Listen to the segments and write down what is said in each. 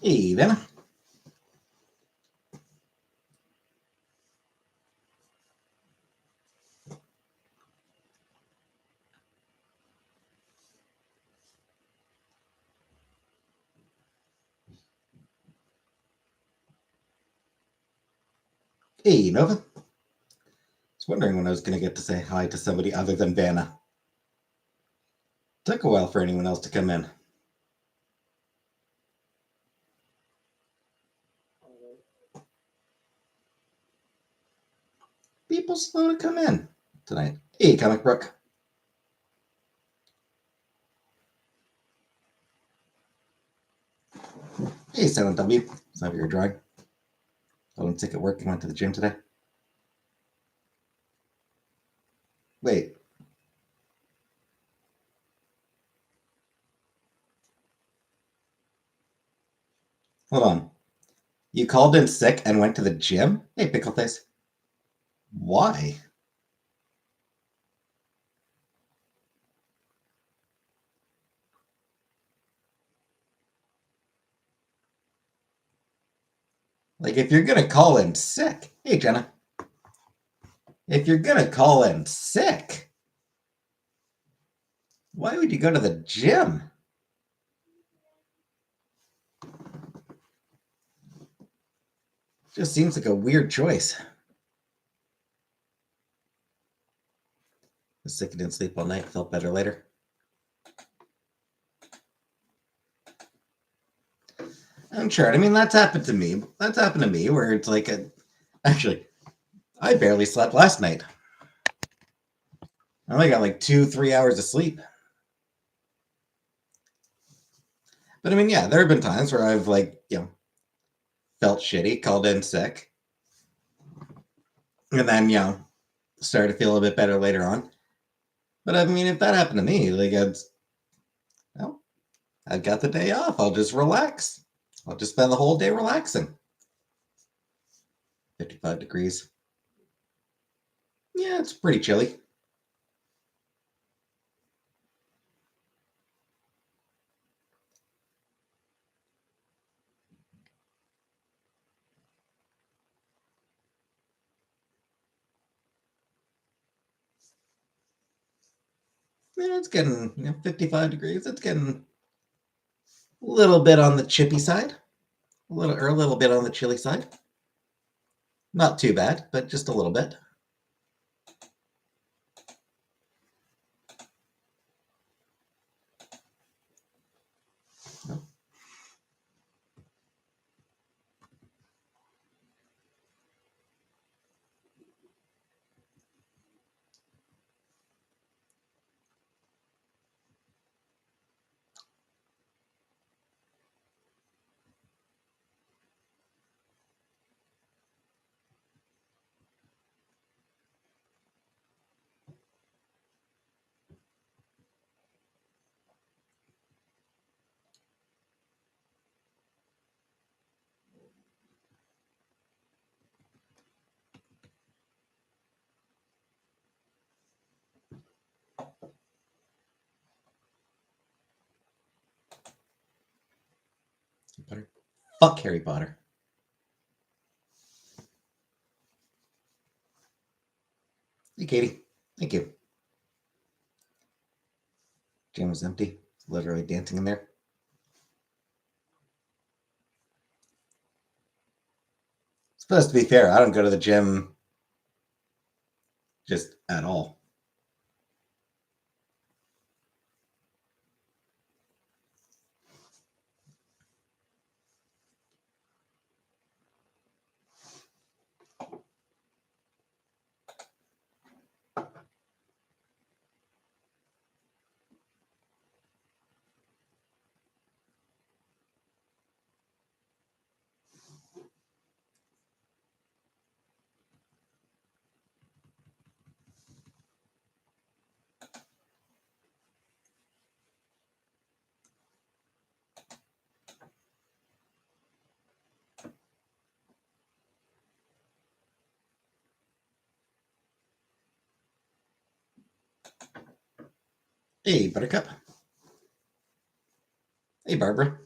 Even. Hey, Nova. I was wondering when I was going to get to say hi to somebody other than Vanna. Took a while for anyone else to come in. People slow to come in tonight. Hey, Comic Brook. Hey, Silent W. Is that what you're drawing? I wasn't sick at work and went to the gym today. Wait. Hold on. You called in sick and went to the gym? Hey, Pickleface. Why? Like, if you're gonna call in sick, hey, Jenna. If you're gonna call in sick, why would you go to the gym? Just seems like a weird choice. Was sick and didn't sleep all night, felt better later. I'm sure. I mean, that's happened to me. That's happened to me where it's like actually, I barely slept last night. I only got like 2-3 hours of sleep. But I mean, yeah, there have been times where I've felt shitty, called in sick, and then started to feel a bit better later on. But I mean, if that happened to me, I've got the day off. I'll just relax. I'll just spend the whole day relaxing. 55 degrees. Yeah, it's pretty chilly. Yeah, it's getting 55 degrees. It's getting a little bit on the chippy side, a little bit on the chilly side. Not too bad, but just a little bit. Fuck Harry Potter. Hey, Katie. Thank you. Gym was empty. Literally dancing in there. Supposed to be fair, I don't go to the gym just at all. Hey, Buttercup. Hey, Barbara.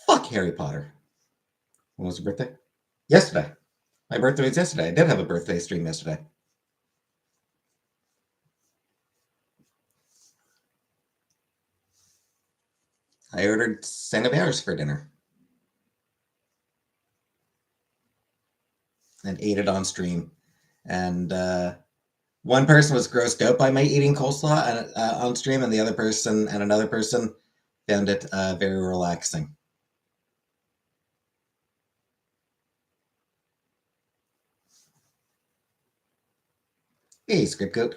Fuck Harry Potter. When was your birthday? Yesterday. My birthday was yesterday. I did have a birthday stream yesterday. I ordered Saint-Hubert for dinner and ate it on stream. And one person was grossed out by my eating coleslaw on stream, and another person found it very relaxing. Hey, Scriptgoat.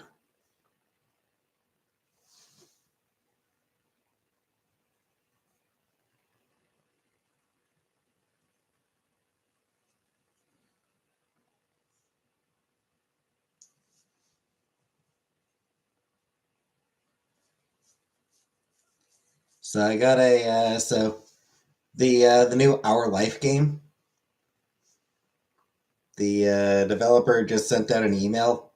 So I got the new Our Life game. The developer just sent out an email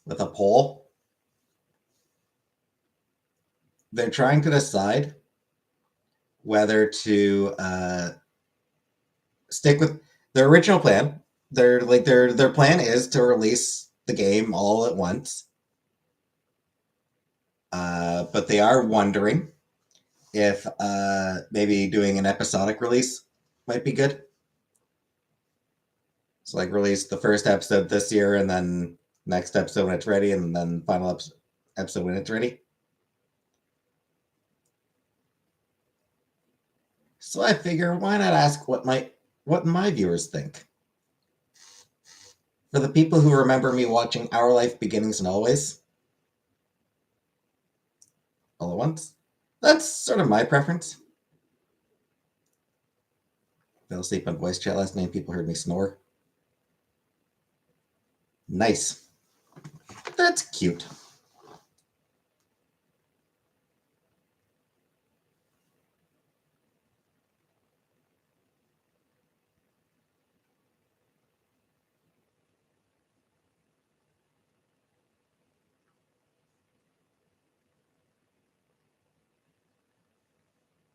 with a poll. They're trying to decide whether to stick with their original plan. Their plan is to release the game all at once, but they are wondering if maybe doing an episodic release might be good. So like release the first episode this year, and then next episode when it's ready, and then final episode when it's ready. So I figure, why not ask what my viewers think? For the people who remember me watching Our Life Beginnings and Always, all at once, that's sort of my preference. Fell asleep on voice chat last night. People heard me snore. Nice. That's cute.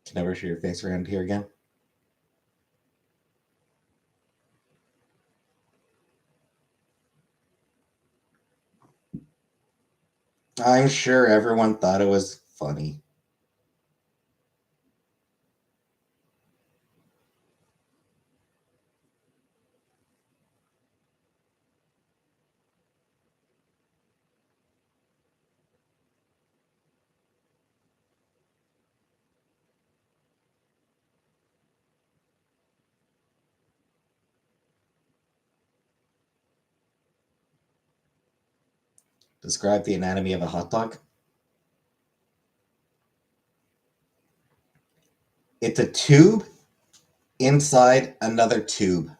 Can never show your face around here again. I'm sure everyone thought it was funny. Describe the anatomy of a hot dog. It's a tube inside another tube.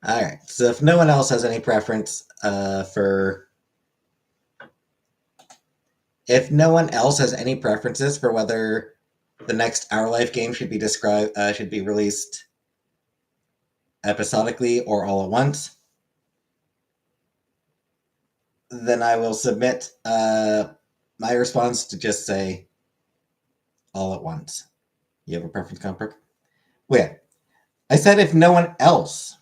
All right. So if no one else has any preference if no one else has any preferences for whether the next Our Life game should be released episodically or all at once, then I will submit my response to just say all at once. You have a preference, Comperk? Wait, I said if no one else,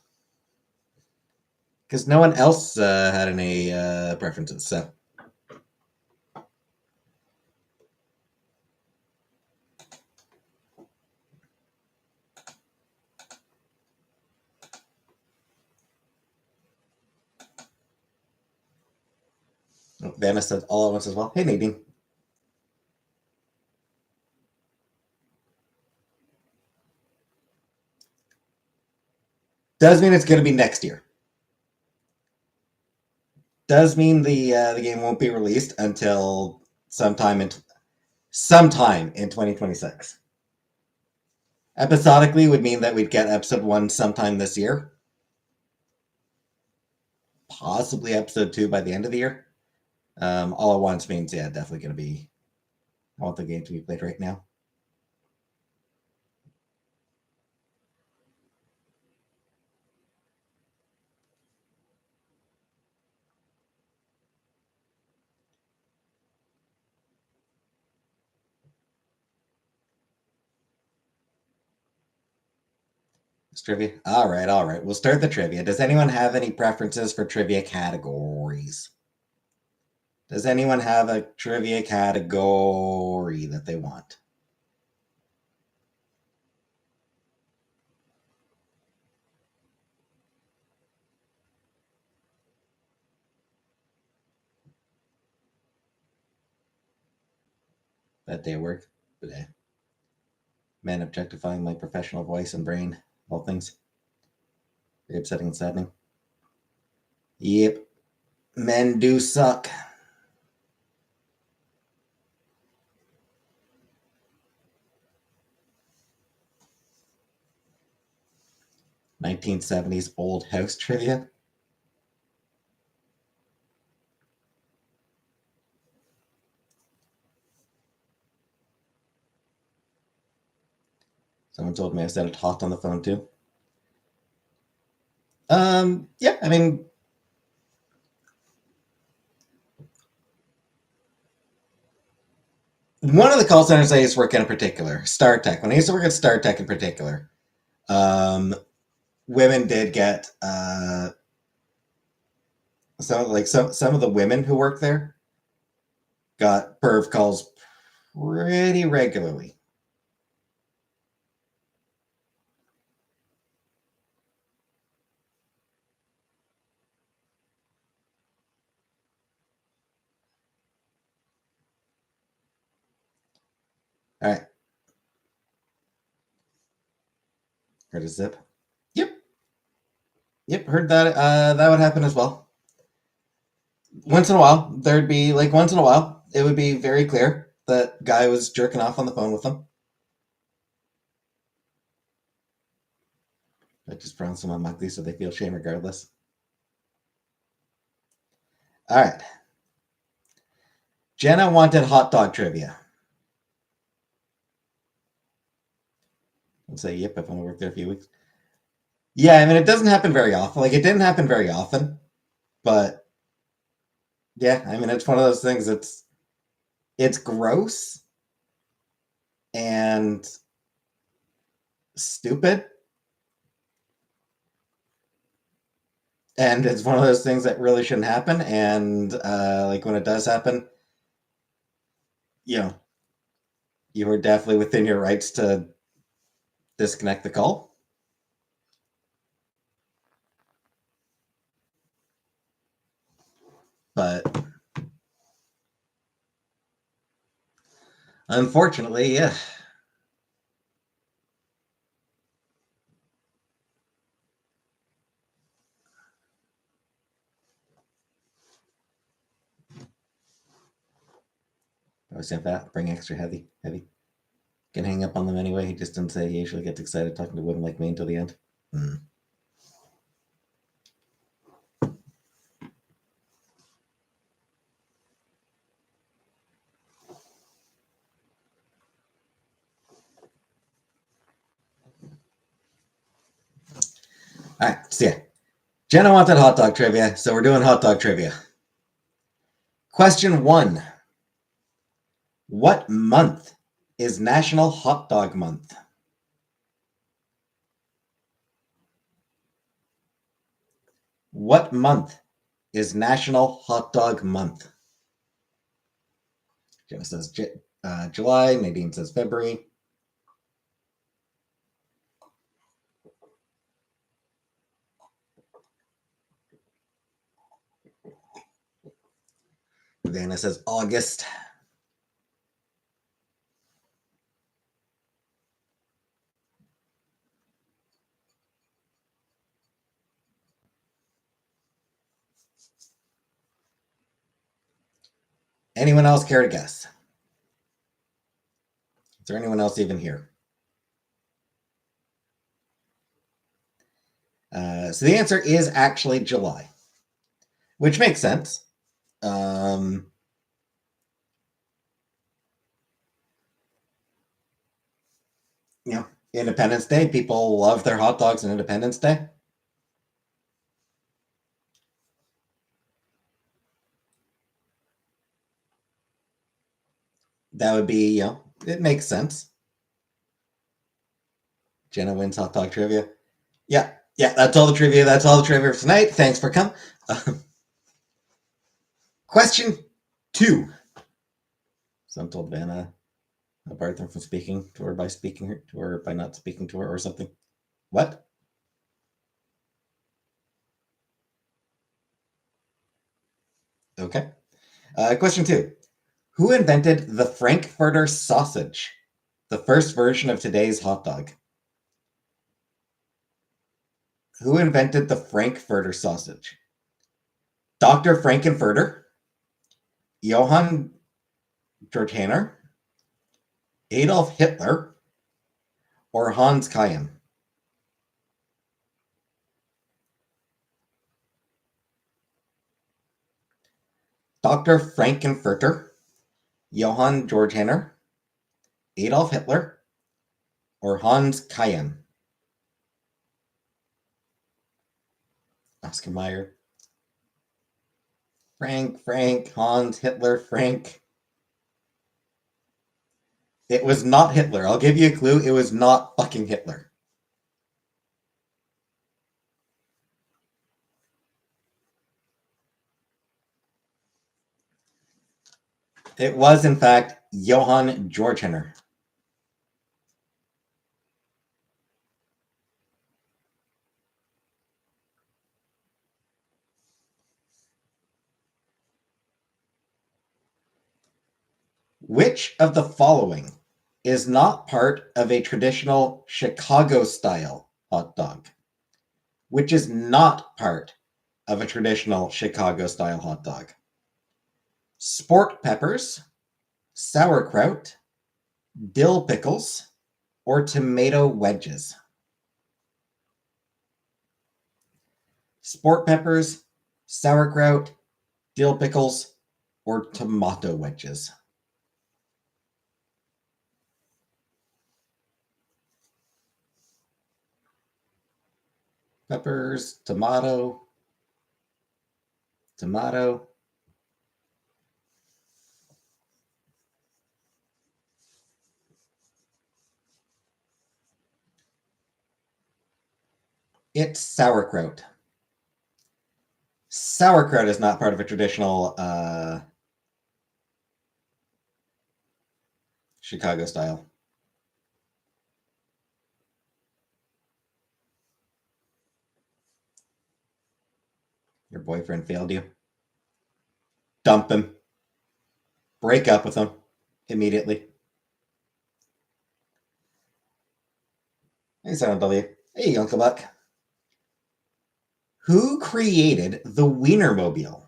because no one else had any preferences. So Vanna said all at once as well. Hey, Nadine. Does mean it's going to be next year. Does mean the game won't be released until sometime in 2026. Episodically would mean that we'd get episode 1 sometime this year. Possibly episode 2 by the end of the year. All at once means, yeah, definitely going to be. I want the game to be played right now. It's trivia. All right. We'll start the trivia. Does anyone have any preferences for trivia categories? Does anyone have a trivia category that they want? That day of work? Bleh. Man objectifying my professional voice and brain, all things. Very upsetting and saddening. Yep. Men do suck. (1970s) old house trivia. Someone told me I said it hot on the phone too. Yeah, I mean, one of the call centers I used to work in particular, StarTech. When I used to work at StarTech in particular, women did get some of the women who worked there got perv calls pretty regularly. All right. Heard a zip. Yep. Heard that. That would happen as well. Once in a while, there'd be once in a while, it would be very clear that guy was jerking off on the phone with them. I just pronounce them on Mukli so they feel shame regardless. All right. Jenna wanted hot dog trivia. I'll say, yep, I've only worked there a few weeks. Yeah, I mean, it doesn't happen very often. It didn't happen very often, but yeah, I mean, it's one of those things. It's gross and stupid, and it's one of those things that really shouldn't happen. And when it does happen, you know, you are definitely within your rights to disconnect the call. But unfortunately, yeah. I was saying that bring extra heavy. Can hang up on them anyway. He just didn't say he usually gets excited talking to women like me until the end. All right, so yeah. Jenna wanted hot dog trivia, so we're doing hot dog trivia. Question 1. What month is National Hot Dog Month? What month is National Hot Dog Month? Jenna says July. Nadine says February. Vanna says August. Anyone else care to guess? Is there anyone else even here? So the answer is actually July, which makes sense. Independence Day, people love their hot dogs on Independence Day. That would be, it makes sense. Jenna wins hot dog trivia. Yeah, that's all the trivia. That's all the trivia for tonight. Thanks for coming. Question 2. Some told Vanna apart from speaking to her by speaking to her by not speaking to her or something. What? Okay. Question 2. Who invented the Frankfurter sausage, the first version of today's hot dog? Who invented the Frankfurter sausage? Dr. Frankenfurter, Johann Georg Hanner, Adolf Hitler, or Hans Kayen? Dr. Frankenfurter, Johann Georg Hanner, Adolf Hitler, or Hans Kayen? Oscar Mayer. Frank, Hans, Hitler, Frank. It was not Hitler. I'll give you a clue. It was not fucking Hitler. It was, in fact, Johann Georg Hanner. Which of the following is not part of a traditional Chicago-style hot dog? Which is not part of a traditional Chicago-style hot dog? Sport peppers, sauerkraut, dill pickles, or tomato wedges? Sport peppers, sauerkraut, dill pickles, or tomato wedges? Peppers, tomato. It's sauerkraut. Sauerkraut is not part of a traditional Chicago style. Your boyfriend failed you. Dump him. Break up with him immediately. Hey, Silent W. Hey, Uncle Buck. Who created the Wienermobile?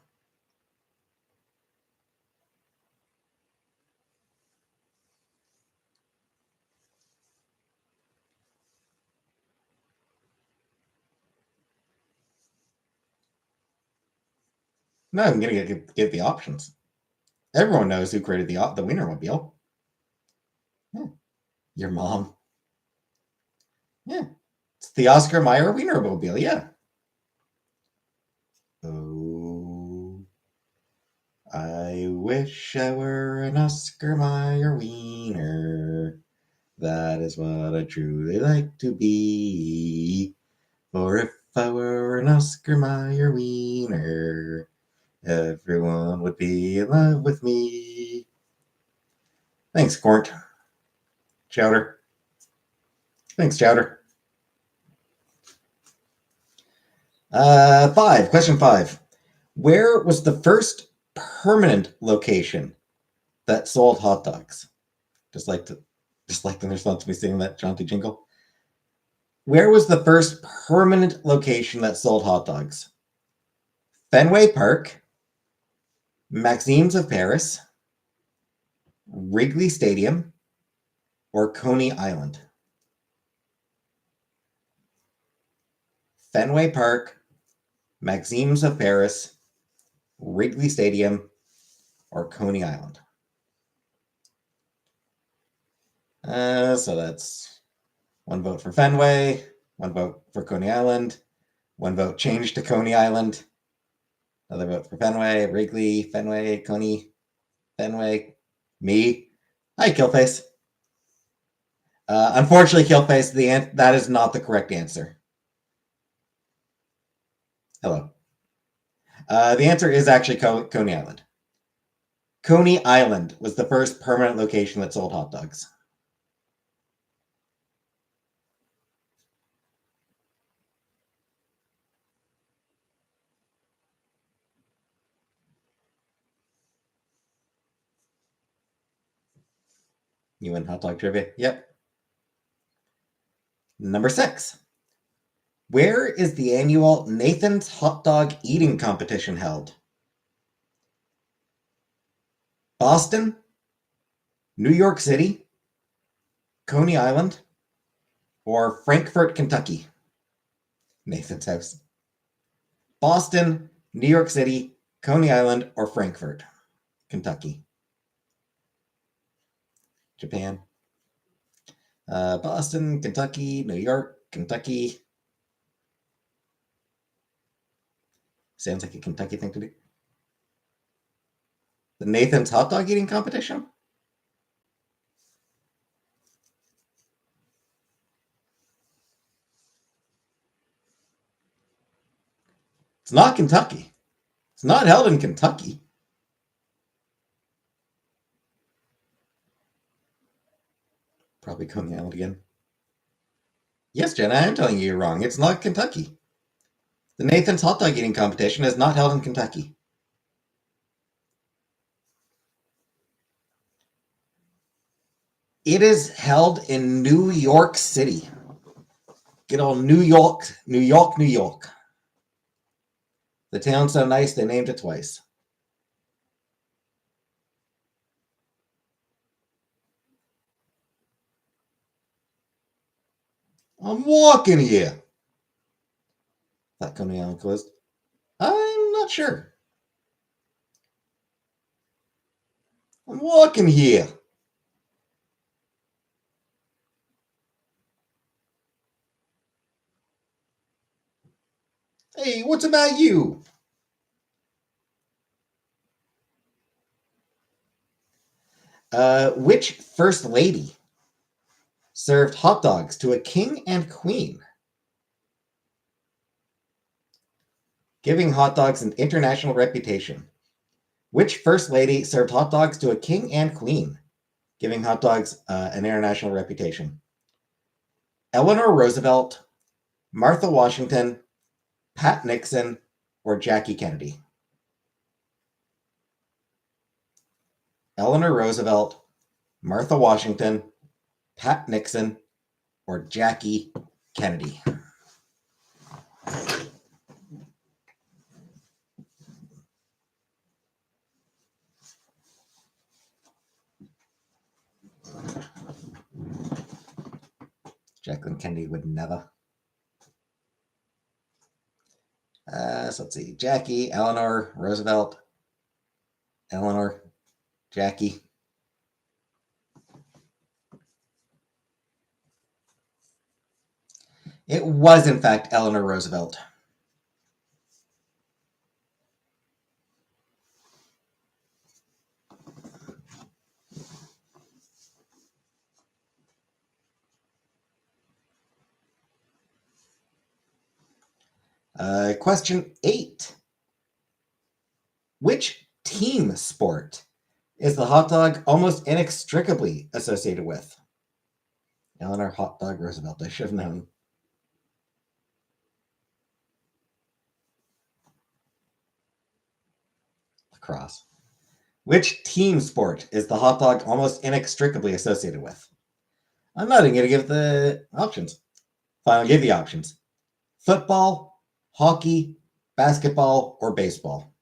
No, I'm going to give the options. Everyone knows who created the Wienermobile. Yeah. Your mom. Yeah. It's the Oscar Mayer Wienermobile, yeah. Oh, I wish I were an Oscar Mayer wiener. That is what I truly like to be. For if I were an Oscar Mayer wiener, everyone would be in love with me. Thanks, Court. Chowder. Thanks, Chowder. question 5. Where was the first permanent location that sold hot dogs? Just like the response to me singing that jaunty jingle. Where was the first permanent location that sold hot dogs? Fenway Park, Maxime's of Paris, Wrigley Stadium, or Coney Island? Fenway Park, Maxims of Paris, Wrigley Stadium, or Coney Island? So that's one vote for Fenway, one vote for Coney Island, one vote changed to Coney Island, another vote for Fenway, Wrigley, Fenway, Coney, Fenway, me. Hi, Killface. Unfortunately, Killface, that is not the correct answer. Hello. The answer is actually Coney Island. Coney Island was the first permanent location that sold hot dogs. You win hot dog trivia? Yep. Number 6. Where is the annual Nathan's Hot Dog Eating Competition held? Boston, New York City, Coney Island, or Frankfort, Kentucky? Nathan's house. Boston, New York City, Coney Island, or Frankfort, Kentucky? Japan. Boston, Kentucky, New York, Kentucky. Sounds like a Kentucky thing to do. The Nathan's Hot Dog Eating Competition? It's not Kentucky. It's not held in Kentucky. Probably Coney Island again. Yes, Jen, I am telling you you're wrong. It's not Kentucky. The Nathan's Hot Dog Eating Competition is not held in Kentucky. It is held in New York City. Good old New York, New York, New York. The town's so nice they named it twice. I'm walking here. That Coney Island closed. I'm not sure. I'm walking here. Hey, what's about you? Which first lady served hot dogs to a king and queen? Giving hot dogs an international reputation. Which first lady served hot dogs to a king and queen? Giving hot dogs an international reputation. Eleanor Roosevelt, Martha Washington, Pat Nixon, or Jackie Kennedy? Eleanor Roosevelt, Martha Washington, Pat Nixon, or Jackie Kennedy? Jacqueline Kennedy would never. So let's see. Jackie, Eleanor, Roosevelt, Eleanor, Jackie. It was, in fact, Eleanor Roosevelt. Question 8. Which team sport is the hot dog almost inextricably associated with? Eleanor Hot Dog Roosevelt. I should have known. Lacrosse. Which team sport is the hot dog almost inextricably associated with? I'm not even going to give the options. Fine, I'll give the options. Football, hockey, basketball, or baseball?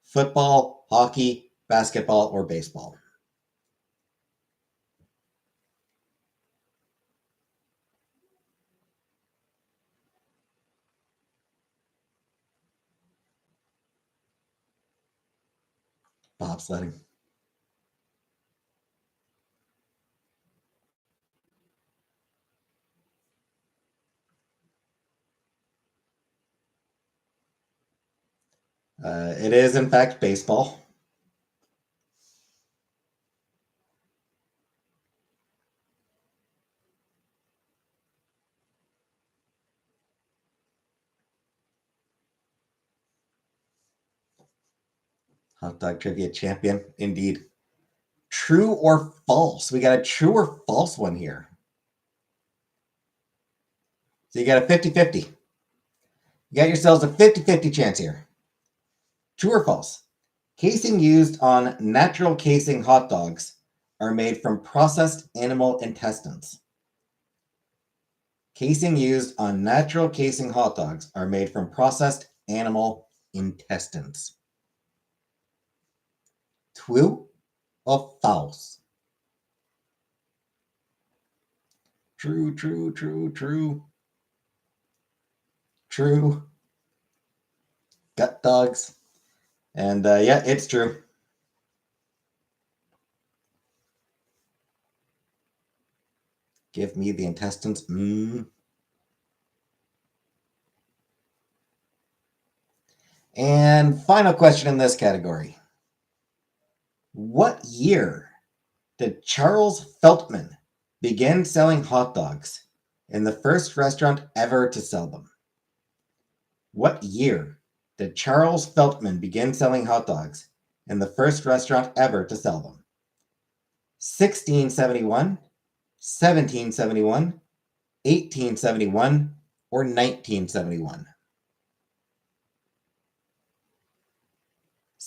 Football, hockey, basketball, or baseball? Bobsledding. It is, in fact, baseball. Hot dog trivia champion, indeed. True or false? We got a true or false one here. So you got a 50-50. You got yourselves a 50-50 chance here. True or false? Casing used on natural casing hot dogs are made from processed animal intestines. Casing used on natural casing hot dogs are made from processed animal intestines. True or false? True, true, true, true. True. Gut dogs. And yeah, it's true. Give me the intestines. And final question in this category. What year did Charles Feltman begin selling hot dogs in the first restaurant ever to sell them? What year did Charles Feltman begin selling hot dogs in the first restaurant ever to sell them? 1671, 1771, 1871, or 1971?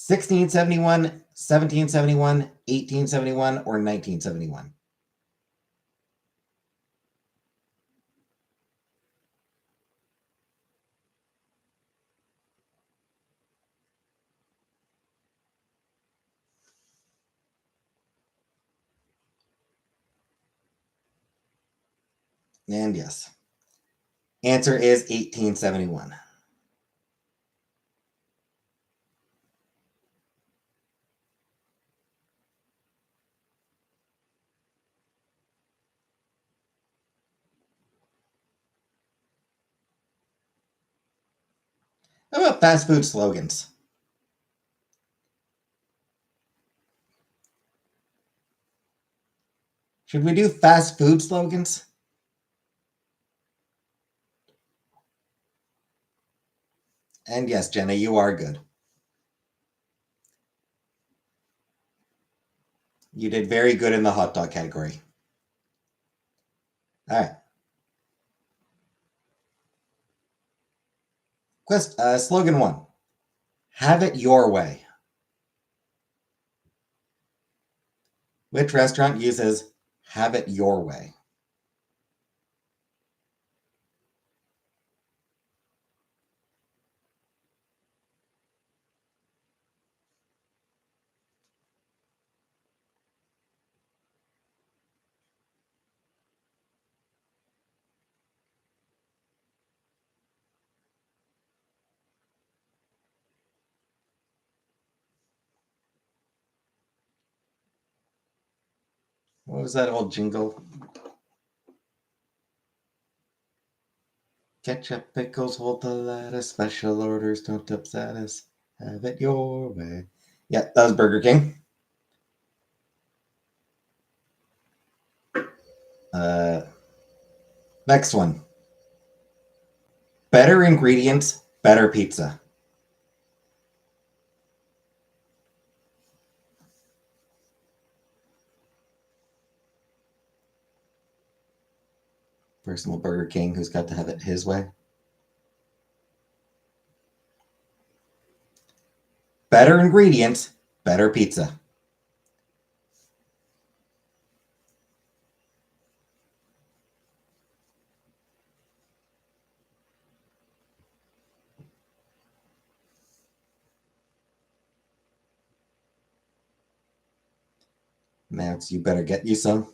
1671, 1771, 1871, or 1971? And yes, answer is 1871. How about fast food slogans? Should we do fast food slogans? And yes, Jenna, you are good. You did very good in the hot dog category. All right. Slogan one. Have it your way. Which restaurant uses have it your way? What was that old jingle? Ketchup, pickles, hold the lettuce. Special orders don't upset us. Have it your way. Yeah, that was Burger King. Next one. Better ingredients, better pizza. Personal Burger King who's got to have it his way. Better ingredients, better pizza. Max, you better get you some.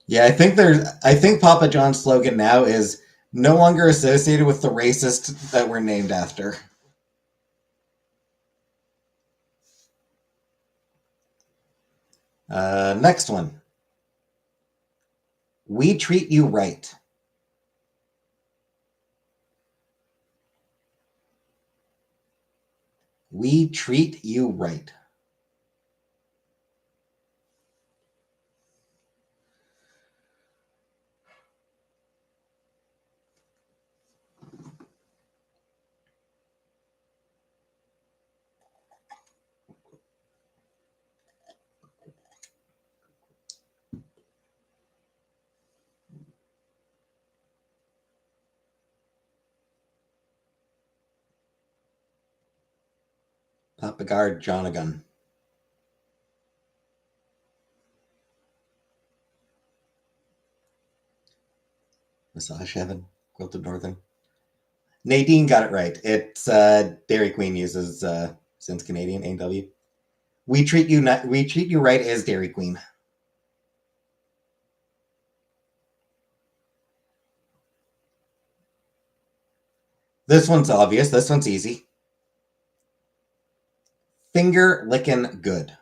Yeah, I think Papa John's slogan now is no longer associated with the racist that we're named after. Next one. We treat you right. We treat you right. Papa Guard Jonagon. Massage Heaven. Quilted Northern. Nadine got it right. It's Dairy Queen uses since Canadian AW. We treat you right as Dairy Queen. This one's obvious. This one's easy. Finger licking good.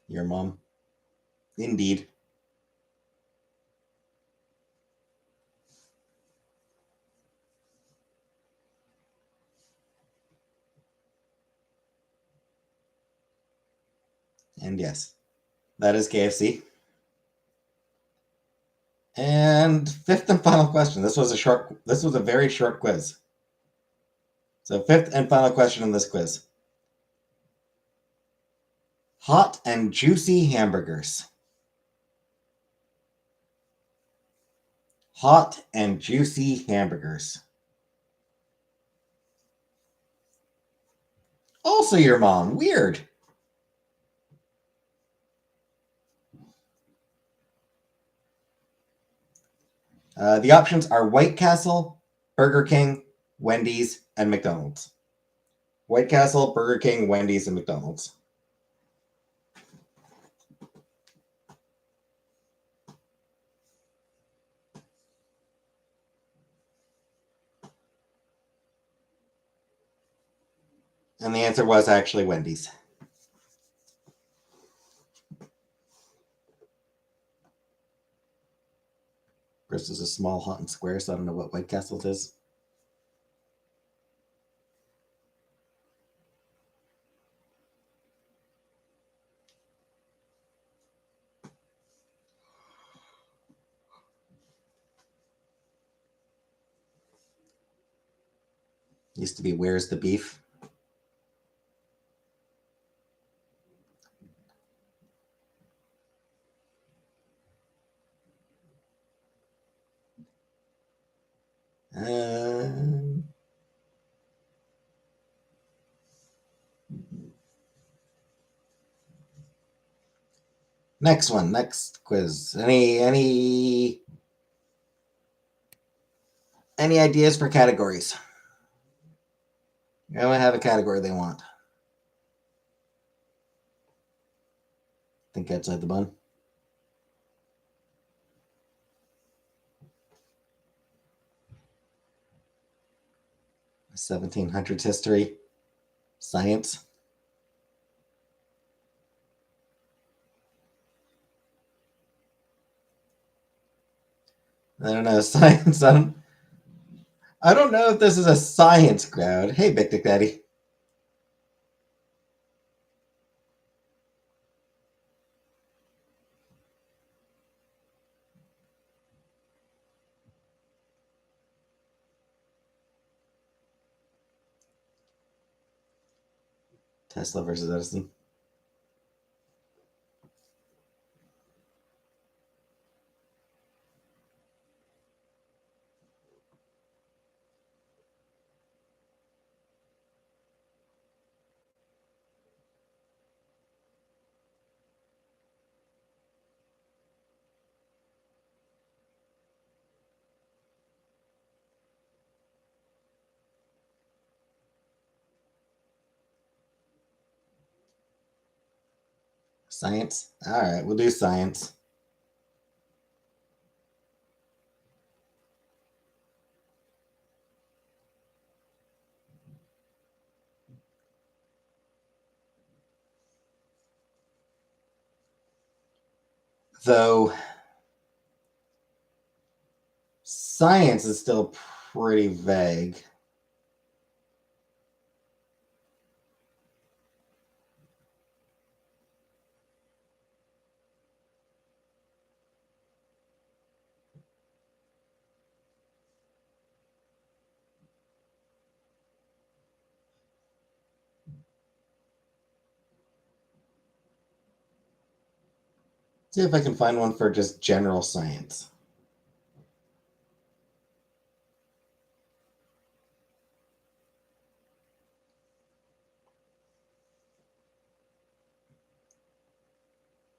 Your mom. Indeed. And yes, that is KFC. And fifth and final question. This was a very short quiz. So fifth and final question in this quiz. Hot and juicy hamburgers. Hot and juicy hamburgers. Also your mom. Weird. The options are White Castle, Burger King, Wendy's, and McDonald's. White Castle, Burger King, Wendy's, and McDonald's. And the answer was actually Wendy's. Bristol's a small, hot, and square, so I don't know what White Castle's is. Used to be Where's the Beef? Next one, next quiz. Any ideas for categories? Everyone have a category they want. Think outside the bun. 1700s history, science. I don't know, science. I don't know if this is a science crowd. Hey, Big Dick Daddy. Tesla versus Edison. Science? All right, we'll do science. Though science is still pretty vague. See if I can find one for just general science.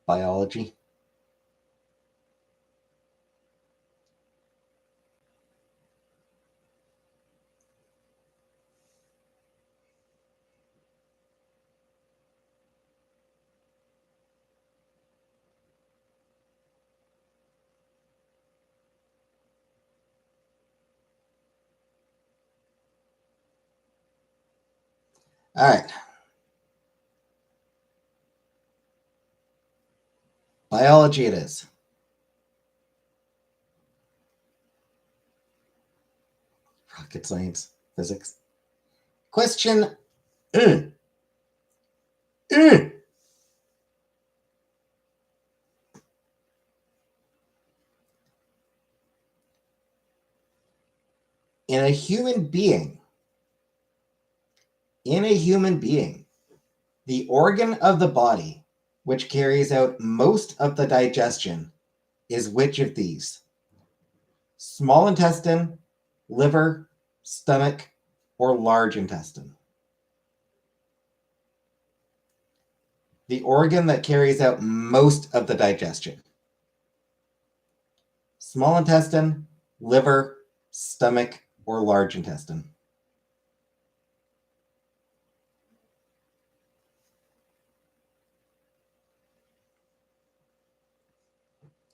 Biology. All right. Biology it is. Rocket science, physics. Question. In a human being, the organ of the body which carries out most of the digestion is which of these? Small intestine, liver, stomach, or large intestine? The organ that carries out most of the digestion. Small intestine, liver, stomach, or large intestine?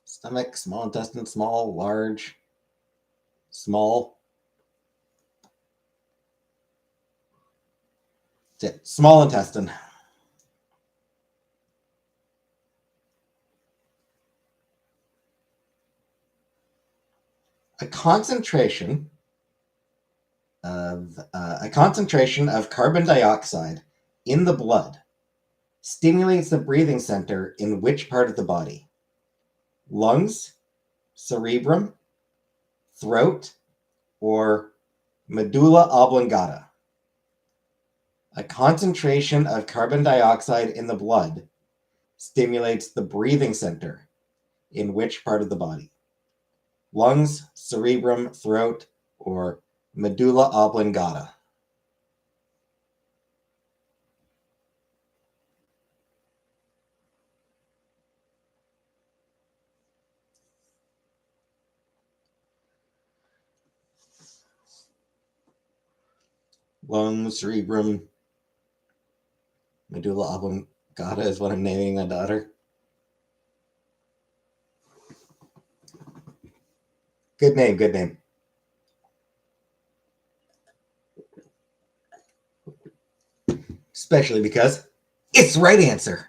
Stomach, small intestine, small, large, small. That's it. Small intestine. A concentration of carbon dioxide in the blood stimulates the breathing center in which part of the body? Lungs, cerebrum, throat, or medulla oblongata? A concentration of carbon dioxide in the blood stimulates the breathing center in which part of the body? Lungs, cerebrum, throat, or medulla oblongata? Lungs, cerebrum, medulla oblongata is what I'm naming my daughter. Good name, good name. Especially because it's the right answer.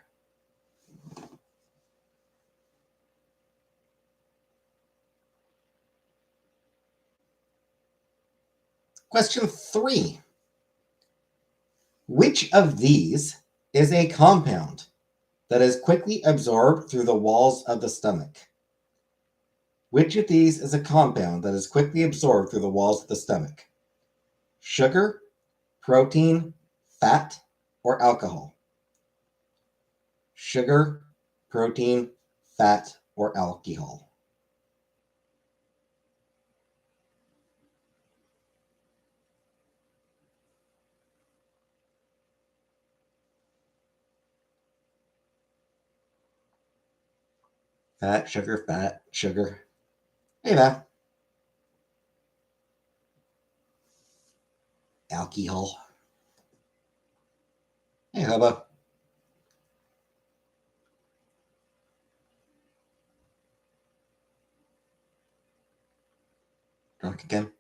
Question 3. Which of these is a compound that is quickly absorbed through the walls of the stomach? Which of these is a compound that is quickly absorbed through the walls of the stomach? Sugar, protein, fat, or alcohol? Sugar, protein, fat, or alcohol? Fat, sugar. Hey, man. Alcohol. Hey, Hubba. back again.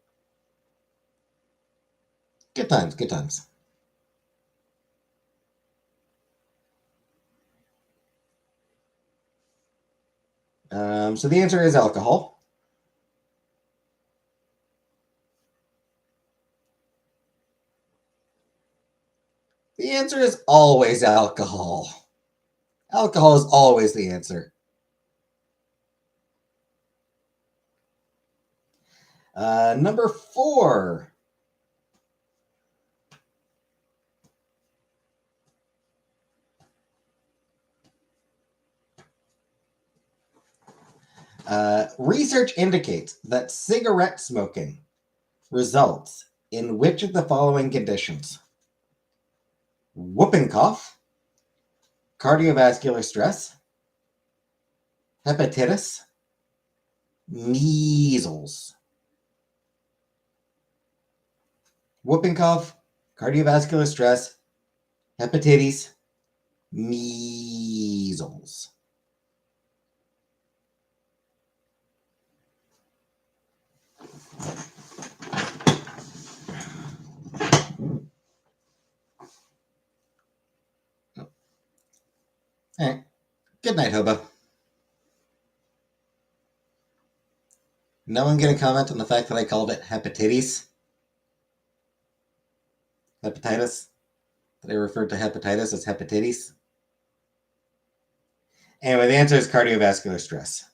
Good times, good times. So the answer is alcohol. The answer is always alcohol. Alcohol is always the answer. Number 4. Research indicates that cigarette smoking results in which of the following conditions? Whooping cough, cardiovascular stress, hepatitis, measles. Whooping cough, cardiovascular stress, hepatitis, measles. All right. Good night, Hobo. No one going to comment on the fact that I called it hepatitis? Hepatitis? That I referred to hepatitis as hepatitis? Anyway, the answer is cardiovascular stress.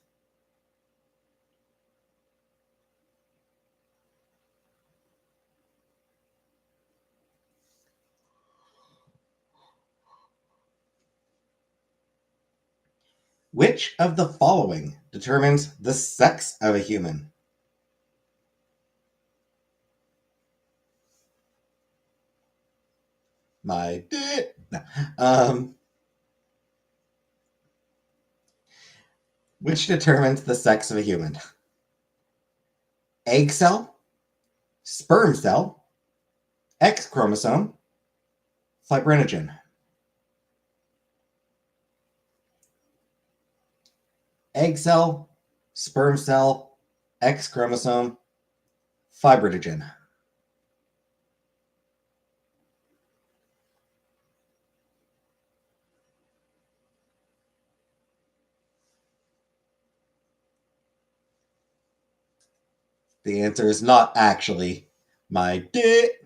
Which of the following determines the sex of a human? My dick. No. Which determines the sex of a human? Egg cell, sperm cell, X chromosome, fibrinogen. Egg cell, sperm cell, X chromosome, fibrinogen. The answer is not actually my dick.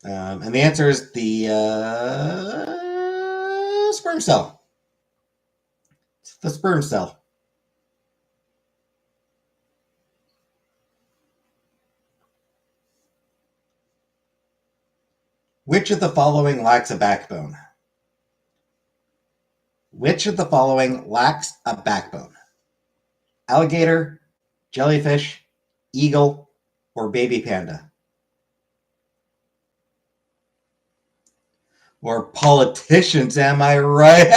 And the answer is the sperm cell. It's the sperm cell. Which of the following lacks a backbone? Which of the following lacks a backbone? Alligator, jellyfish, eagle, or baby panda? Or politicians, am I right?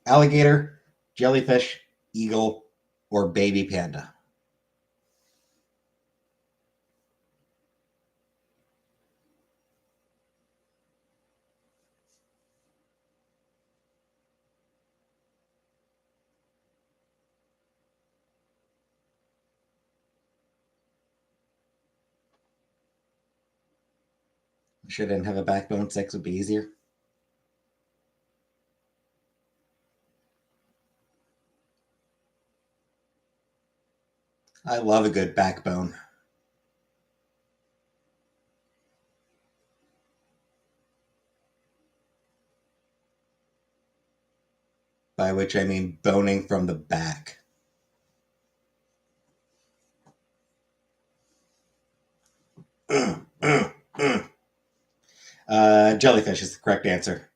Alligator, jellyfish, eagle, or baby panda? Sure didn't have a backbone, sex would be easier. I love a good backbone. By which I mean boning from the back. Jellyfish is the correct answer.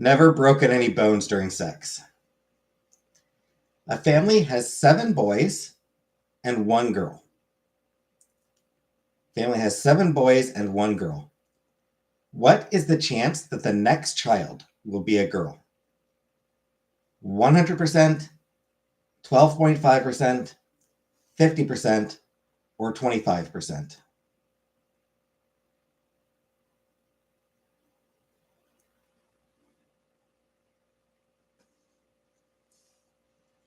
Never broken any bones during sex. A family has 7 boys and 1 girl. Family has 7 boys and 1 girl. What is the chance that the next child will be a girl? 100%, 12.5%, 50%, or 25%?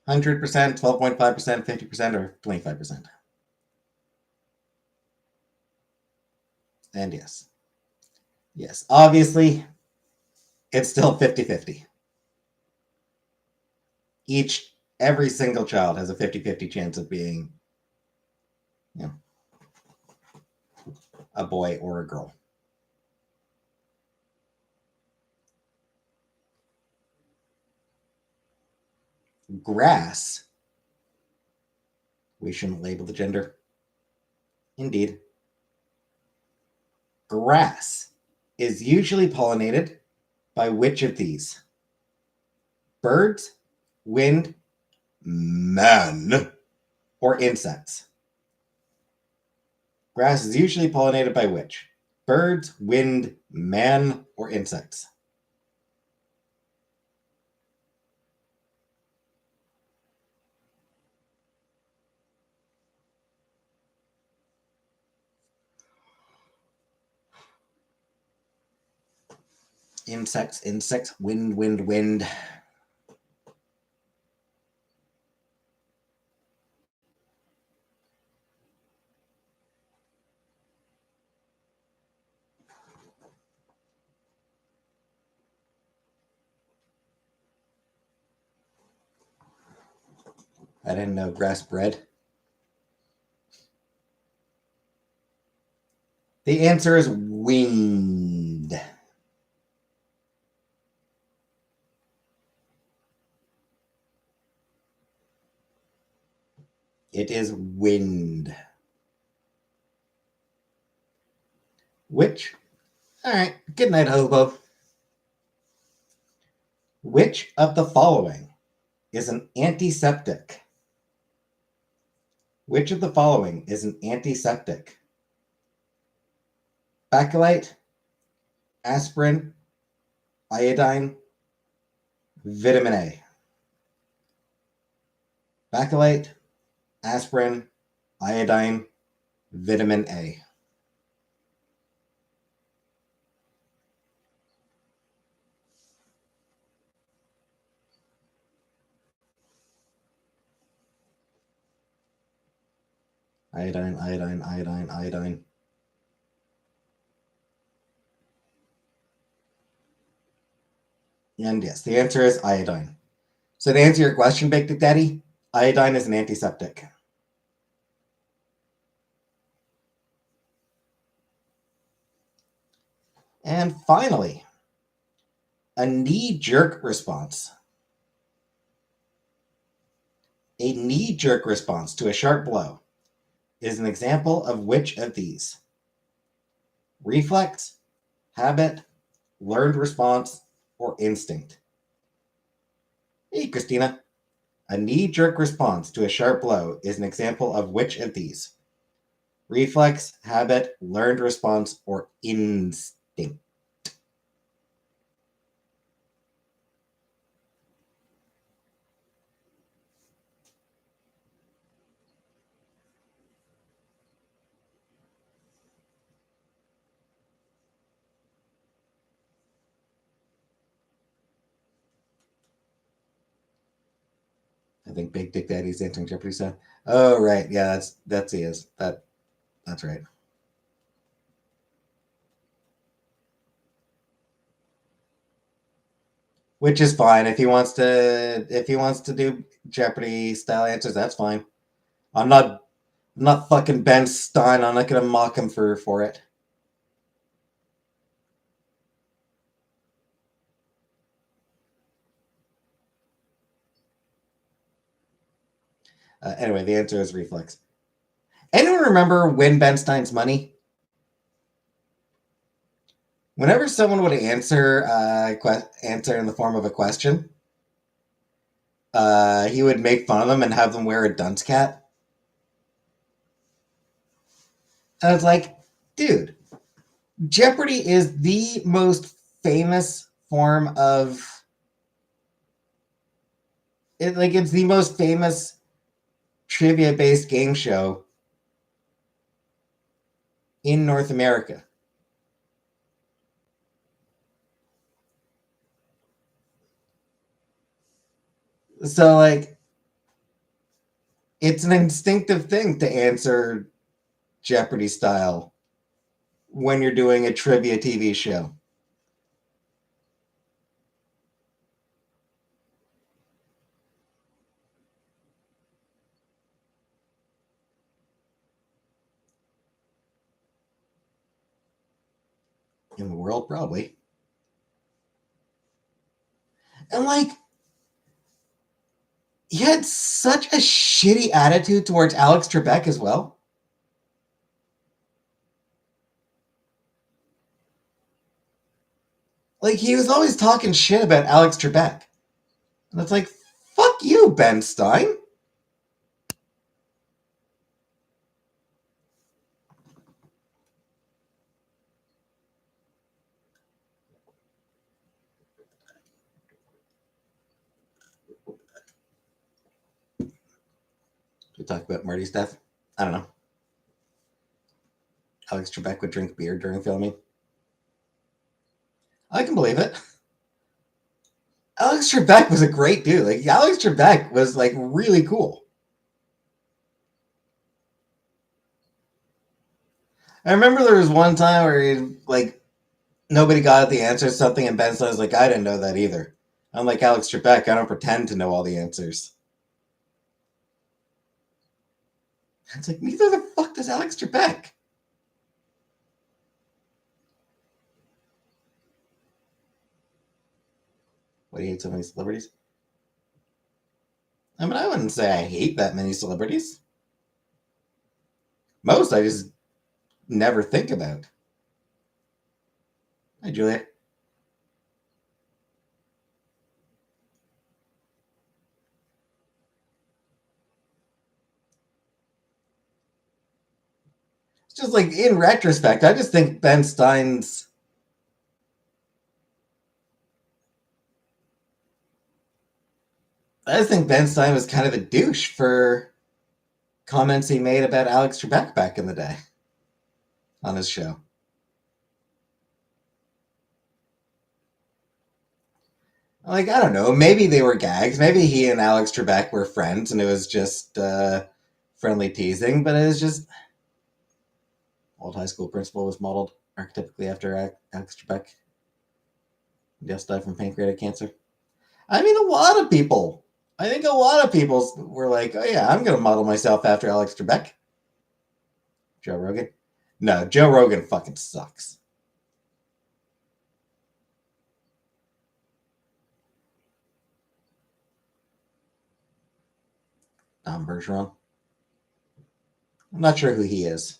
100%, 12.5%, 50%, or 25%? And yes. Yes, obviously, it's still 50-50. Every single child has a 50-50 chance of being, you know, a boy or a girl. Grass. We shouldn't label the gender. Indeed. Grass is usually pollinated by which of these? Birds, wind, man, or insects? Grass is usually pollinated by which? Birds, wind, man, or insects? Insects, wind, wind, wind. I didn't know grass bred. The answer is wind. It is wind. Which? All right. Good night, hobo. Which of the following is an antiseptic? Which of the following is an antiseptic? Bakelite, aspirin, iodine, vitamin A. Bakelite, aspirin, iodine, vitamin A. Iodine, iodine, iodine, iodine. And yes, the answer is iodine. So to answer your question, Baked Daddy, iodine is an antiseptic. And finally, a knee-jerk response. A knee-jerk response to a sharp blow is an example of which of these? Reflex, habit, learned response, or instinct? Hey, Christina. A knee-jerk response to a sharp blow is an example of which of these? Reflex, habit, learned response, or instinct? I think Big Dick Daddy's answering Jeopardy stuff. Oh right, yeah, that's he is. That's right. Which is fine if he wants to do Jeopardy style answers. That's fine. I'm not fucking Ben Stein. I'm not gonna mock him for it. Anyway, the answer is reflex. Anyone remember Win Ben Stein's Money? Whenever someone would answer answer in the form of a question, he would make fun of them and have them wear a dunce cap. And I was like, dude, Jeopardy is the most famous form of it. Like, it's the most famous trivia-based game show in North America. So, like, it's an instinctive thing to answer Jeopardy style when you're doing a trivia TV show. In the world, probably. And, like, he had such a shitty attitude towards Alex Trebek as well. Like, he was always talking shit about Alex Trebek. And it's like, fuck you, Ben Stein. We talk about Marty's death. I don't know. Alex Trebek would drink beer during filming. I can believe it. Alex Trebek was a great dude. Like, Alex Trebek was like really cool. I remember there was one time where he, like, nobody got the answer to something, and Ben was like, I didn't know that either. I'm like Alex Trebek, I don't pretend to know all the answers. It's like, neither the fuck does Alex Trebek. What, do you hate so many celebrities? I mean, I wouldn't say I hate that many celebrities. Most I just never think about. Hi, Julia. It's just like, in retrospect, I just think Ben Stein's. I just think Ben Stein was kind of a douche for comments he made about Alex Trebek back in the day on his show. Like, I don't know, maybe they were gags. Maybe he and Alex Trebek were friends and it was just friendly teasing, but it was just. Old high school principal was modeled archetypically after Alex Trebek. Just died from pancreatic cancer. I mean, a lot of people. I think a lot of people were like, oh yeah, I'm going to model myself after Alex Trebek. Joe Rogan? No, Joe Rogan fucking sucks. Tom Bergeron. I'm not sure who he is.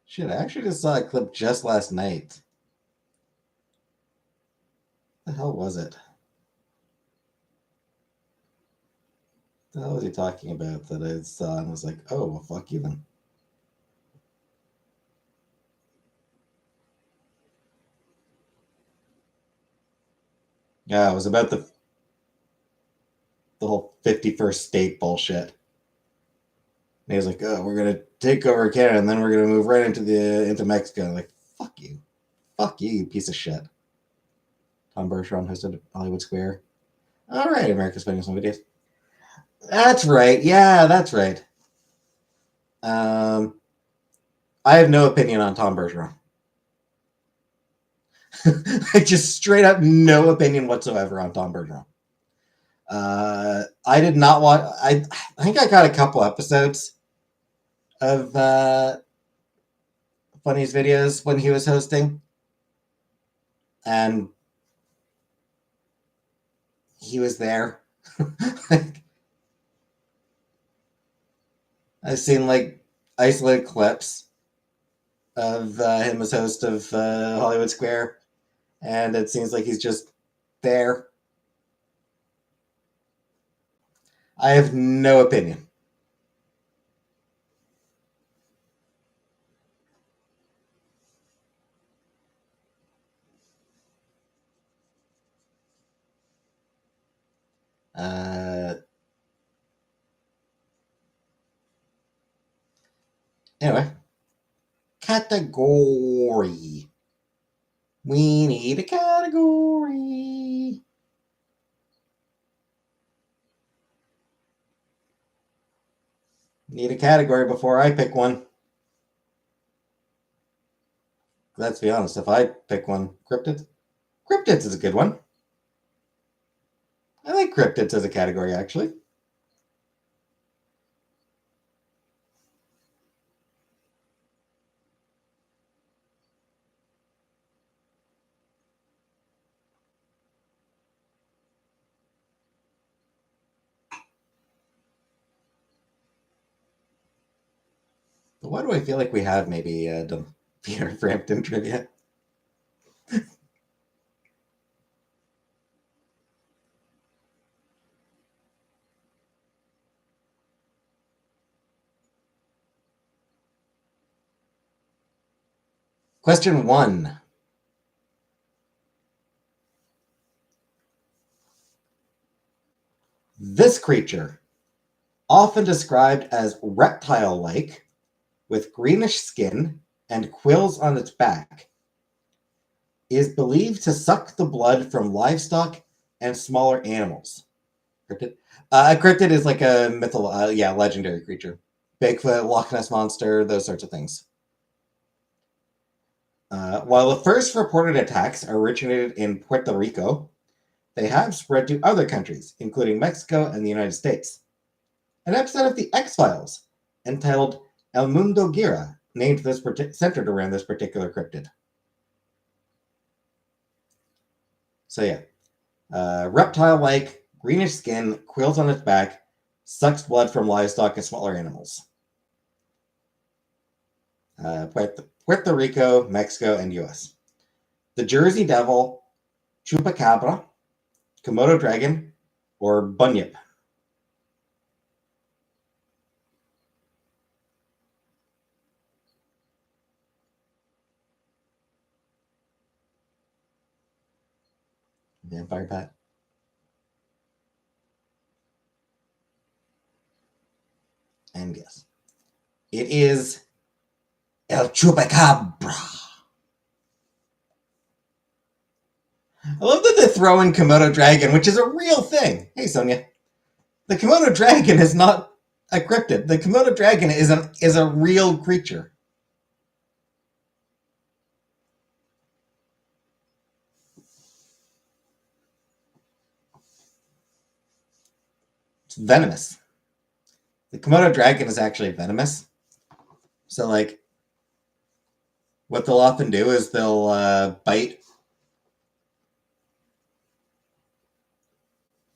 Shit, I actually just saw a clip just last night. What the hell was it? What the hell was he talking about that I saw and was like, oh, well, fuck you then. Yeah, it was about the whole 51st state bullshit. And he was like, oh, we're gonna take over Canada and then we're gonna move right into Mexico. I'm like, fuck you. Fuck you, you piece of shit. Tom Bergeron hosted Hollywood Square. All right, America's spending some videos. That's right. Yeah, that's right. I have no opinion on Tom Bergeron. Like, just straight up no opinion whatsoever on Tom Bergeron. I did not watch. I think I got a couple episodes of Funny's videos when he was hosting, and he was there. Like, I've seen like isolated clips of him as host of Hollywood Square, and it seems like he's just there. I have no opinion. Anyway, category. We need a category. Need a category before I pick one. Let's be honest, if I pick one, cryptids. Cryptids is a good one. I like cryptids as a category, actually. But why do I feel like we have maybe done Peter Frampton trivia? Question 1. This creature, often described as reptile-like, with greenish skin and quills on its back, is believed to suck the blood from livestock and smaller animals. Cryptid? A cryptid is like a legendary creature. Bigfoot, Loch Ness Monster, those sorts of things. While the first reported attacks originated in Puerto Rico, they have spread to other countries, including Mexico and the United States. An episode of The X-Files, entitled El Mundo Gira, centered around this particular cryptid. So yeah, reptile-like, greenish skin, quills on its back, sucks blood from livestock and smaller animals. Puerto Rico, Mexico, and US. The Jersey Devil, Chupacabra, Komodo dragon, or bunyip. Vampire Pat. And yes, it is El Chupacabra. I love that they throw in Komodo dragon, which is a real thing. Hey, Sonia. The Komodo dragon is not a cryptid. The Komodo dragon is a real creature. It's venomous. The Komodo dragon is actually venomous. So, like, what they'll often do is they'll bite.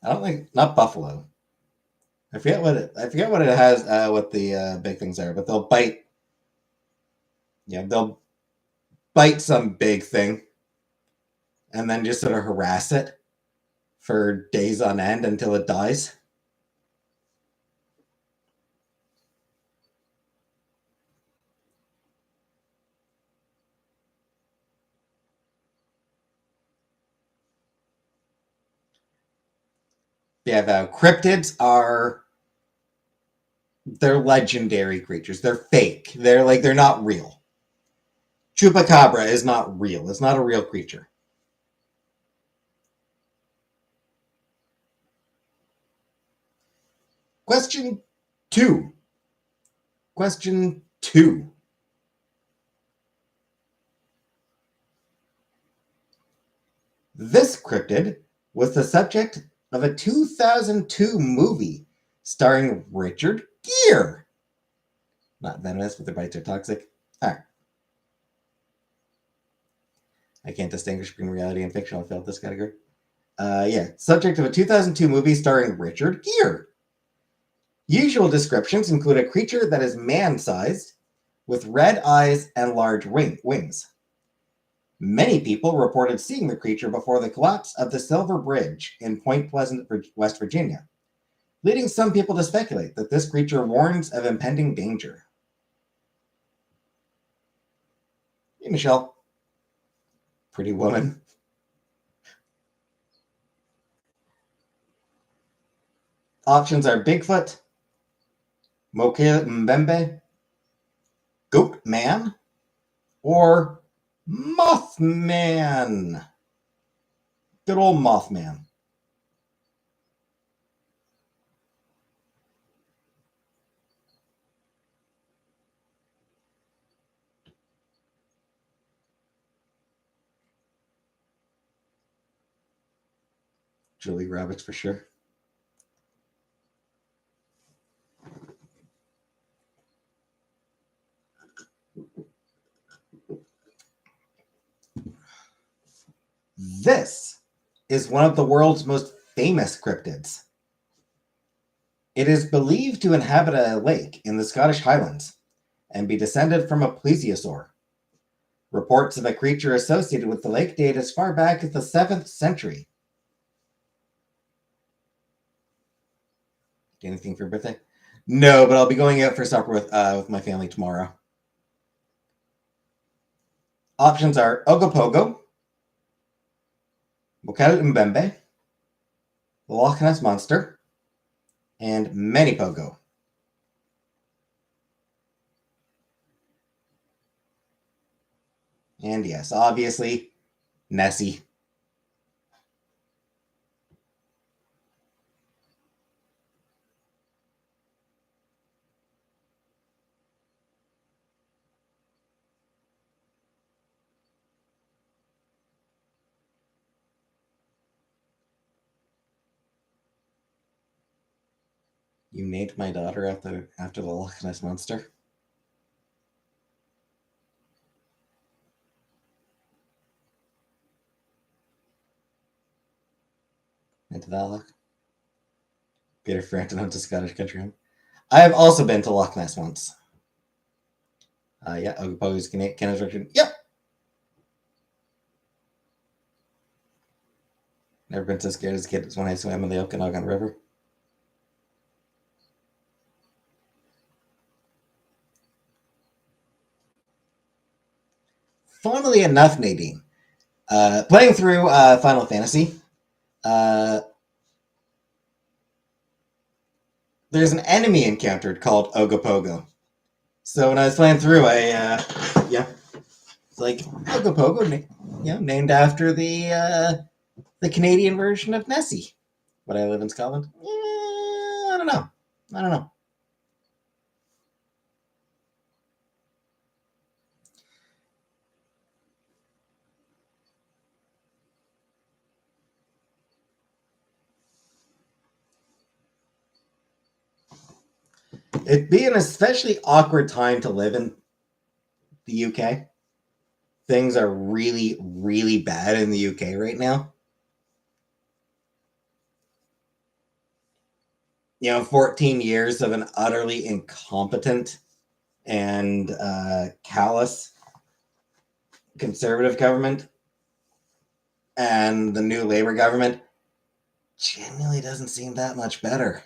I don't think not buffalo. I forget what it has. What the big things are, but they'll bite. Yeah, they'll bite some big thing, and then just sort of harass it for days on end until it dies. Yeah, the cryptids they're legendary creatures. They're fake. They're not real. Chupacabra is not real. It's not a real creature. Question 2. Question 2. This cryptid was the subject of a 2002 movie starring Richard Gere. Not venomous, but their bites are toxic. All right. I can't distinguish between reality and fiction. I failed this category. Subject of a 2002 movie starring Richard Gere. Usual descriptions include a creature that is man-sized, with red eyes and large wings. Many people reported seeing the creature before the collapse of the Silver Bridge in Point Pleasant, West Virginia, leading some people to speculate that this creature warns of impending danger. Hey, Michelle. Pretty woman. Options are Bigfoot, Mokele Mbembe, Goat Man, or Mothman. Good old Mothman. Julie Rabbits for sure. This is one of the world's most famous cryptids. It is believed to inhabit a lake in the Scottish Highlands and be descended from a plesiosaur. Reports of a creature associated with the lake date as far back as the 7th century. Do anything for your birthday? No, but I'll be going out for supper with my family tomorrow. Options are Ogopogo, Mokele Mbembe, the Loch Ness Monster, and Manipogo. And yes, obviously, Nessie. You named my daughter after the Loch Ness Monster? Into that Loch? Peter Frampton went to Scottish Country Home. I have also been to Loch Ness once. Ogopogo's Canada's Richard. Yep. Never been so scared as a kid as when I swam in the Okanagan River. Funnily enough, Nadine, playing through Final Fantasy, there's an enemy encountered called Ogopogo. So when I was playing through, it's like Ogopogo, named after the Canadian version of Nessie. But I live in Scotland. I don't know. It'd be an especially awkward time to live in the UK. Things are really, really bad in the UK right now. 14 years of an utterly incompetent and callous Conservative government, and the new Labour government genuinely doesn't seem that much better.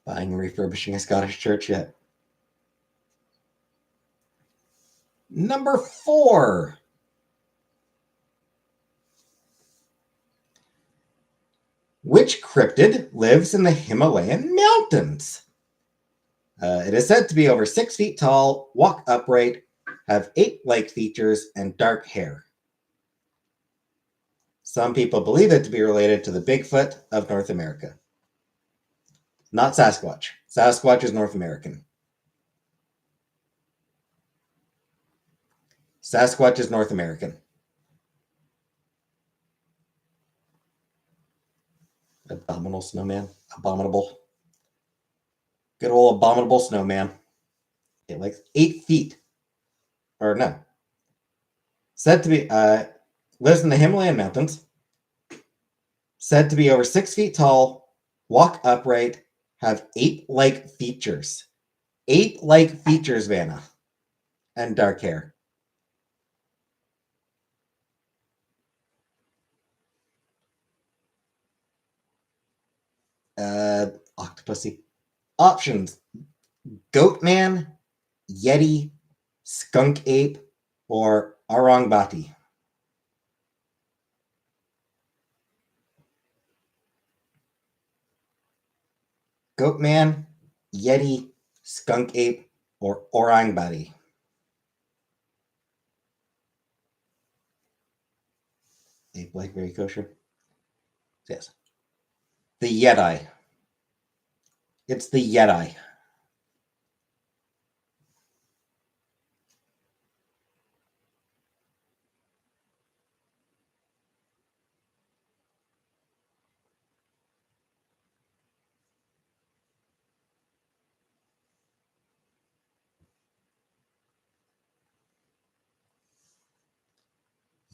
Buying and refurbishing a Scottish church yet? Number 4. Which cryptid lives in the Himalayan mountains? It is said to be over 6 feet tall, walk upright, have ape-like features, and dark hair. Some people believe it to be related to the Bigfoot of North America. Not Sasquatch. Sasquatch is North American. Sasquatch is North American. Abominable snowman. Abominable. Good old abominable snowman. Like 8 feet. or no, said to be, lives in the Himalayan mountains, said to be over 6 feet tall, walk upright, have ape-like features. Ape-like features, Vanna. And dark hair. Octopussy. Options: Goatman, Yeti, Skunk Ape, or Arangbati. Goatman, Yeti, Skunk Ape, or Orangbati. Ape-like, very kosher. Yes. The Yeti. It's the Yeti.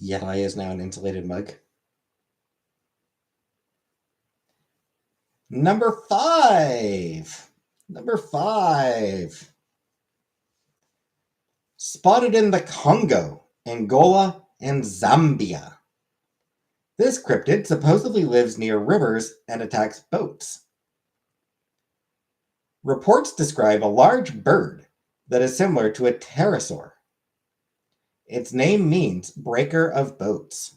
Yeti is now an insulated mug. Number 5. Number 5. Spotted in the Congo, Angola, and Zambia. This cryptid supposedly lives near rivers and attacks boats. Reports describe a large bird that is similar to a pterosaur. Its name means breaker of boats.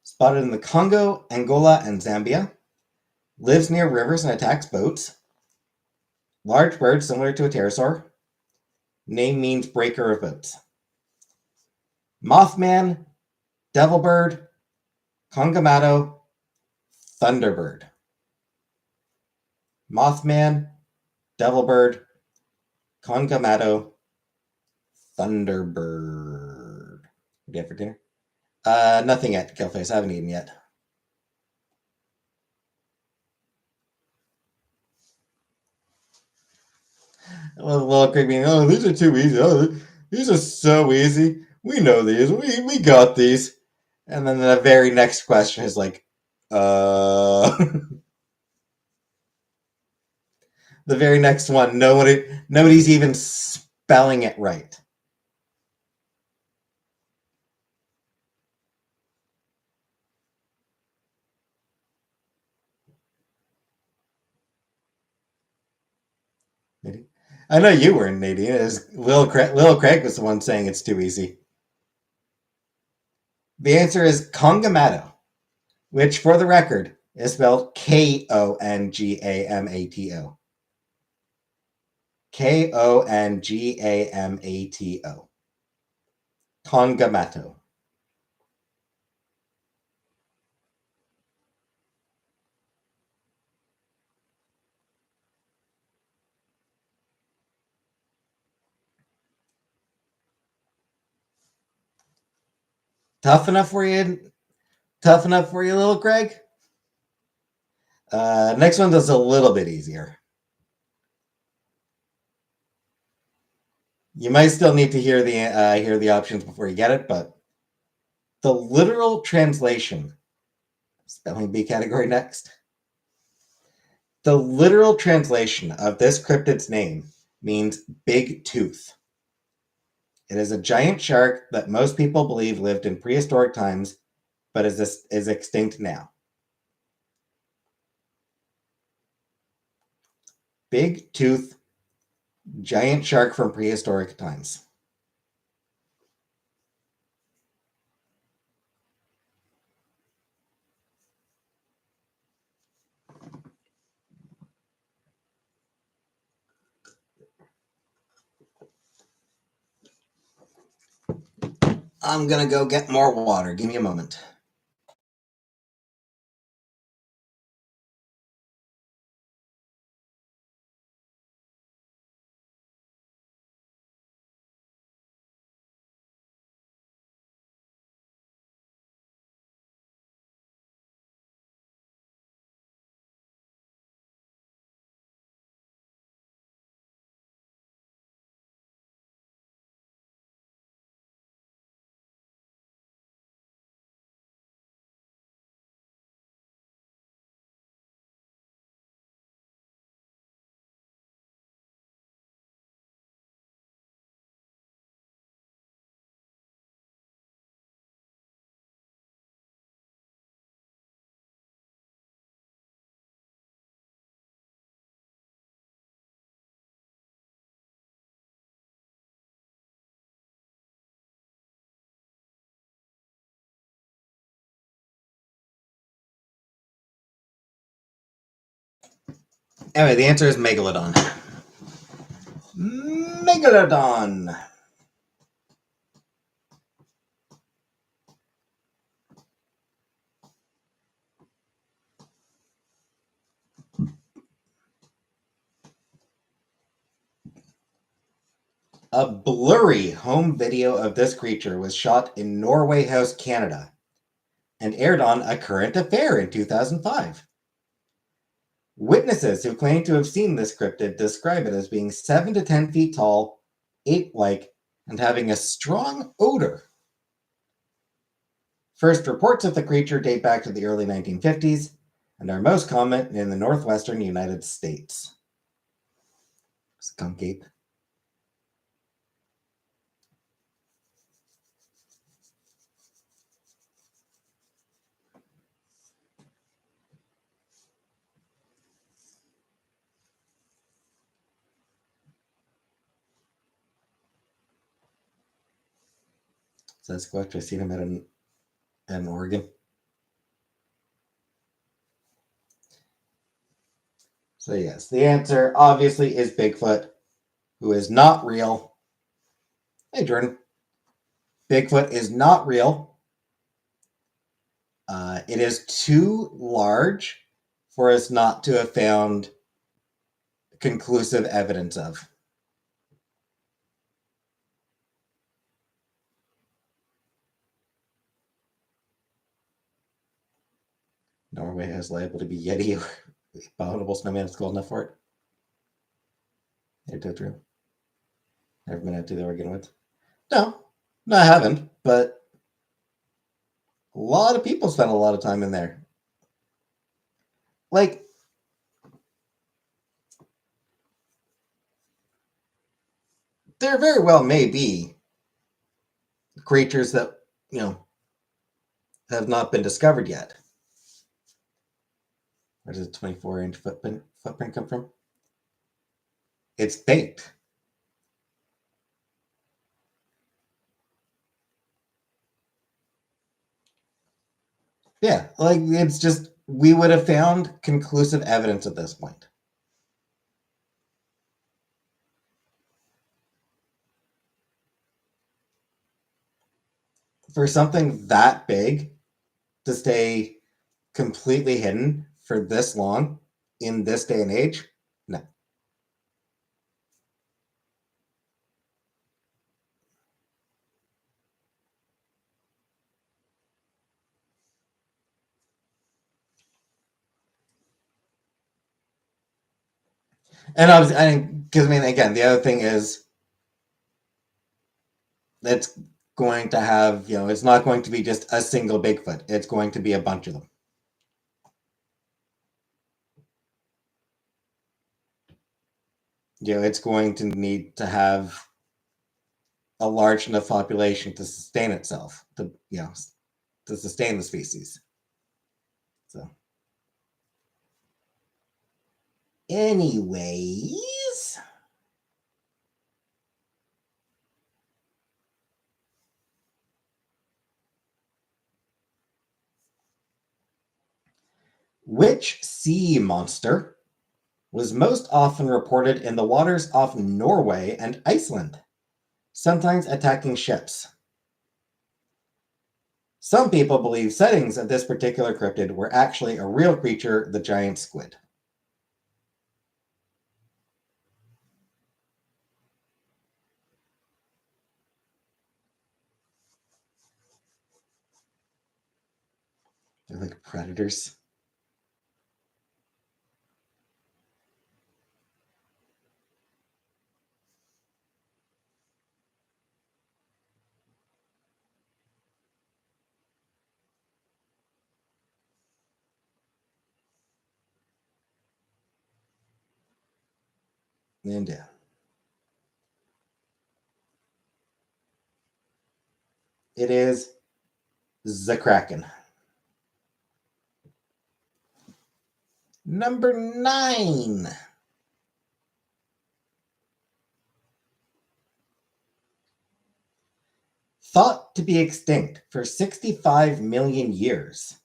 Spotted in the Congo, Angola, and Zambia. Lives near rivers and attacks boats. Large bird similar to a pterosaur. Name means breaker of boats. Mothman, Devilbird, Kongamato, Thunderbird. Mothman, Devilbird, Kongamato, Thunderbird. What do you have for dinner? Nothing yet, Killface. I haven't eaten yet. Little Craig being, oh, these are too easy. Oh, these are so easy. We know these. We got these. And then the very next question is like, the very next one, nobody's even spelling it right. I know you weren't, Nadine. It was Lil Craig was the one saying it's too easy. The answer is Kongamato, which, for the record, is spelled Kongamato. Kongamato. Kongamato. Tough enough for you? Tough enough for you, little Craig? Next one is a little bit easier. You might still need to hear the options before you get it, but the literal translation, spelling bee category next. The literal translation of this cryptid's name means big tooth. It is a giant shark that most people believe lived in prehistoric times, but is extinct now. Big tooth, giant shark from prehistoric times. I'm gonna go get more water. Give me a moment. Anyway, the answer is Megalodon. Megalodon. A blurry home video of this creature was shot in Norway House, Canada, and aired on A Current Affair in 2005. Witnesses who claim to have seen this cryptid describe it as being 7 to 10 feet tall, ape-like, and having a strong odor. First reports of the creature date back to the early 1950s and are most common in the northwestern United States. Skunk ape. Sasquatch, I've seen him in Oregon. So yes, the answer obviously is Bigfoot, who is not real. Hey, Jordan. Bigfoot is not real. It is too large for us not to have found conclusive evidence of. Norway has liable to be Yeti. Abominable snowman is cold enough for it. They're true. Never been out to the Oregon woods. No, I haven't, but a lot of people spend a lot of time in there. Like, there very well may be creatures that, have not been discovered yet. Where does a 24-inch footprint come from? It's baked. Yeah, like it's just, we would have found conclusive evidence at this point. For something that big to stay completely hidden for this long in this day and age, no. And obviously, I think, because again, the other thing is it's going to have, it's not going to be just a single Bigfoot. It's going to be a bunch of them. It's going to need to have a large enough population to sustain itself, to sustain the species. So, anyways, which sea monster was most often reported in the waters off Norway and Iceland, sometimes attacking ships? Some people believe sightings of this particular cryptid were actually a real creature, the giant squid. They're like predators. And yeah. It is the Kraken. Number 9. Thought to be extinct for 65 million years.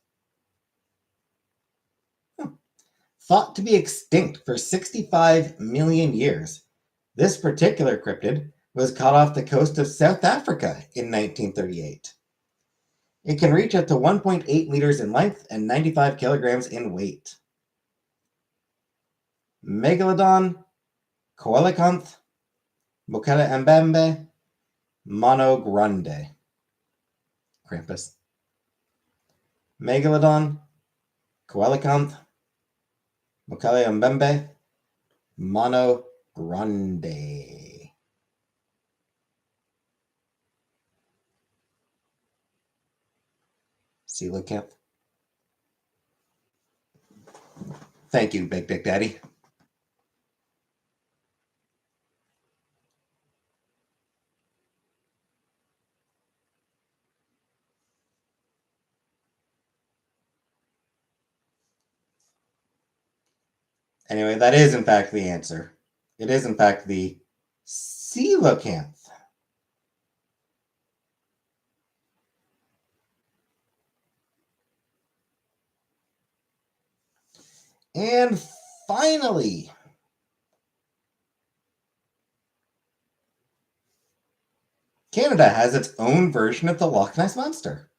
thought to be extinct for 65 million years. This particular cryptid was caught off the coast of South Africa in 1938. It can reach up to 1.8 meters in length and 95 kilograms in weight. Megalodon, Coelacanth, Mokele Mbembe, Monogrande. Krampus. Megalodon, Coelacanth, Mokele Mbembe, Monogrande. Coelacanth. Thank you, Big Dick Daddy. Anyway, that is in fact the answer. It is in fact the coelacanth. And finally, Canada has its own version of the Loch Ness Monster.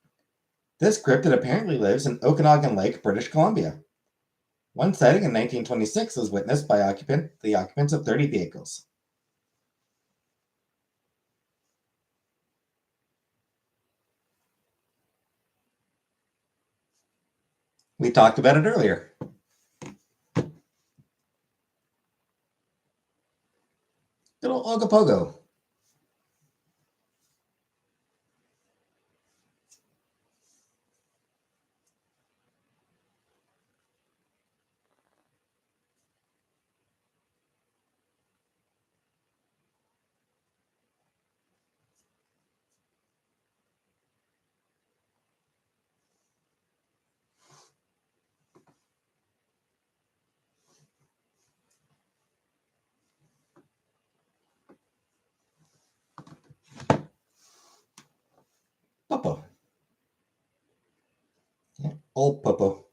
This cryptid apparently lives in Okanagan Lake, British Columbia. One sighting in 1926 was witnessed by the occupants of 30 vehicles. We talked about it earlier. Little Ogopogo. Popo. Yeah, old Popo.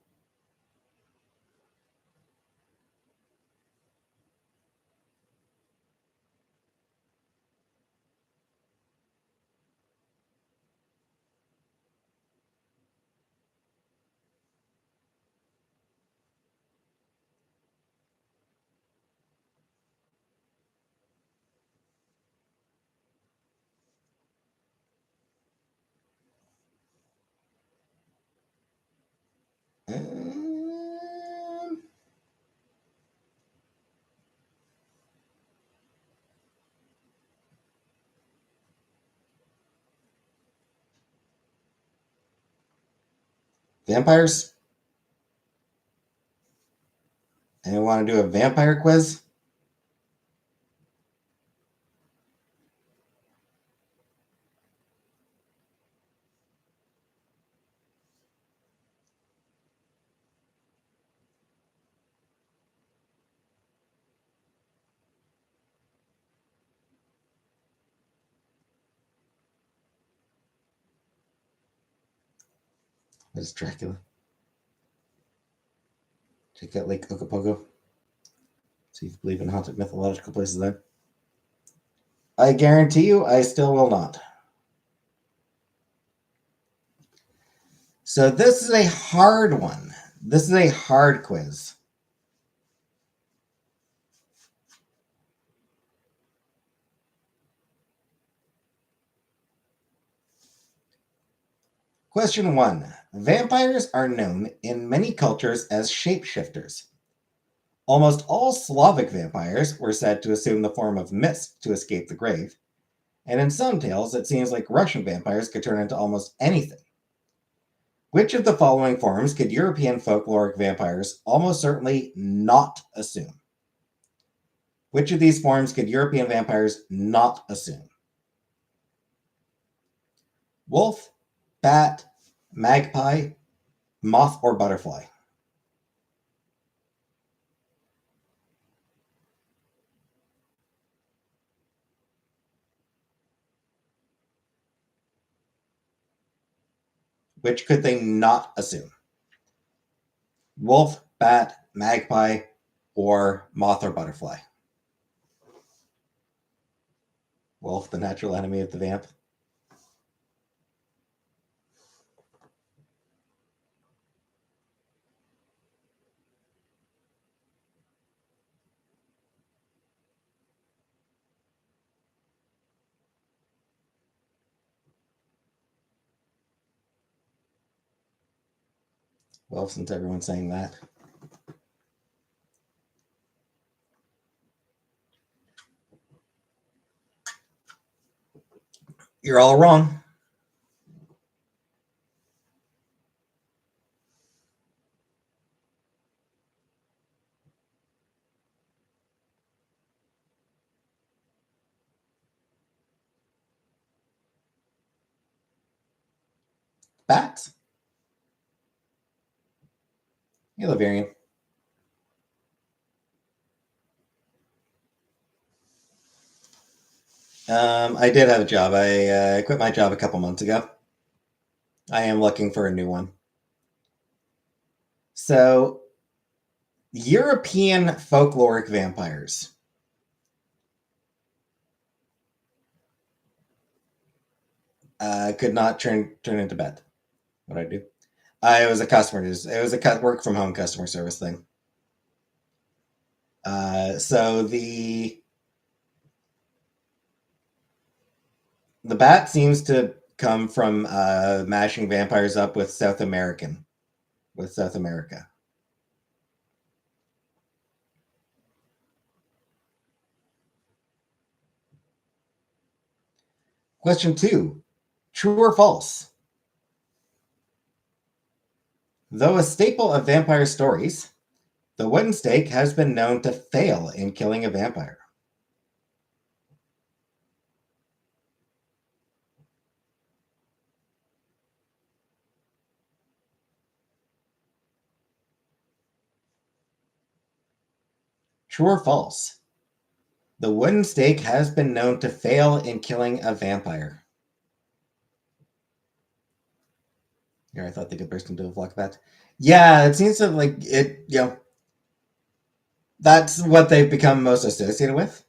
Vampires? Anyone want to do a vampire quiz? What is Dracula? Check out Lake Ogopogo. See if you believe in haunted mythological places there. I guarantee you, I still will not. So this is a hard one. This is a hard quiz. Question 1. Vampires are known in many cultures as shapeshifters. Almost all Slavic vampires were said to assume the form of mist to escape the grave, and in some tales it seems like Russian vampires could turn into almost anything. Which of the following forms could European folkloric vampires almost certainly not assume? Which of these forms could European vampires not assume? Wolf, bat, magpie, moth, or butterfly? Which could they not assume? Wolf, bat, magpie, or moth or butterfly? Wolf, the natural enemy of the vamp. Well, since everyone's saying that. You're all wrong. Bats. You're Laverian. I did have a job. I quit my job a couple months ago. I am looking for a new one. So, European folkloric vampires. Could not turn into bat. What I do? It was a customer. It was a work from home customer service thing. So the bat seems to come from mashing vampires up with South America. Question 2. True or false? Though a staple of vampire stories, the wooden stake has been known to fail in killing a vampire. True or false? The wooden stake has been known to fail in killing a vampire. Here, I thought they could burst into a flock of bats. Yeah, it seems to like it. That's what they've become most associated with.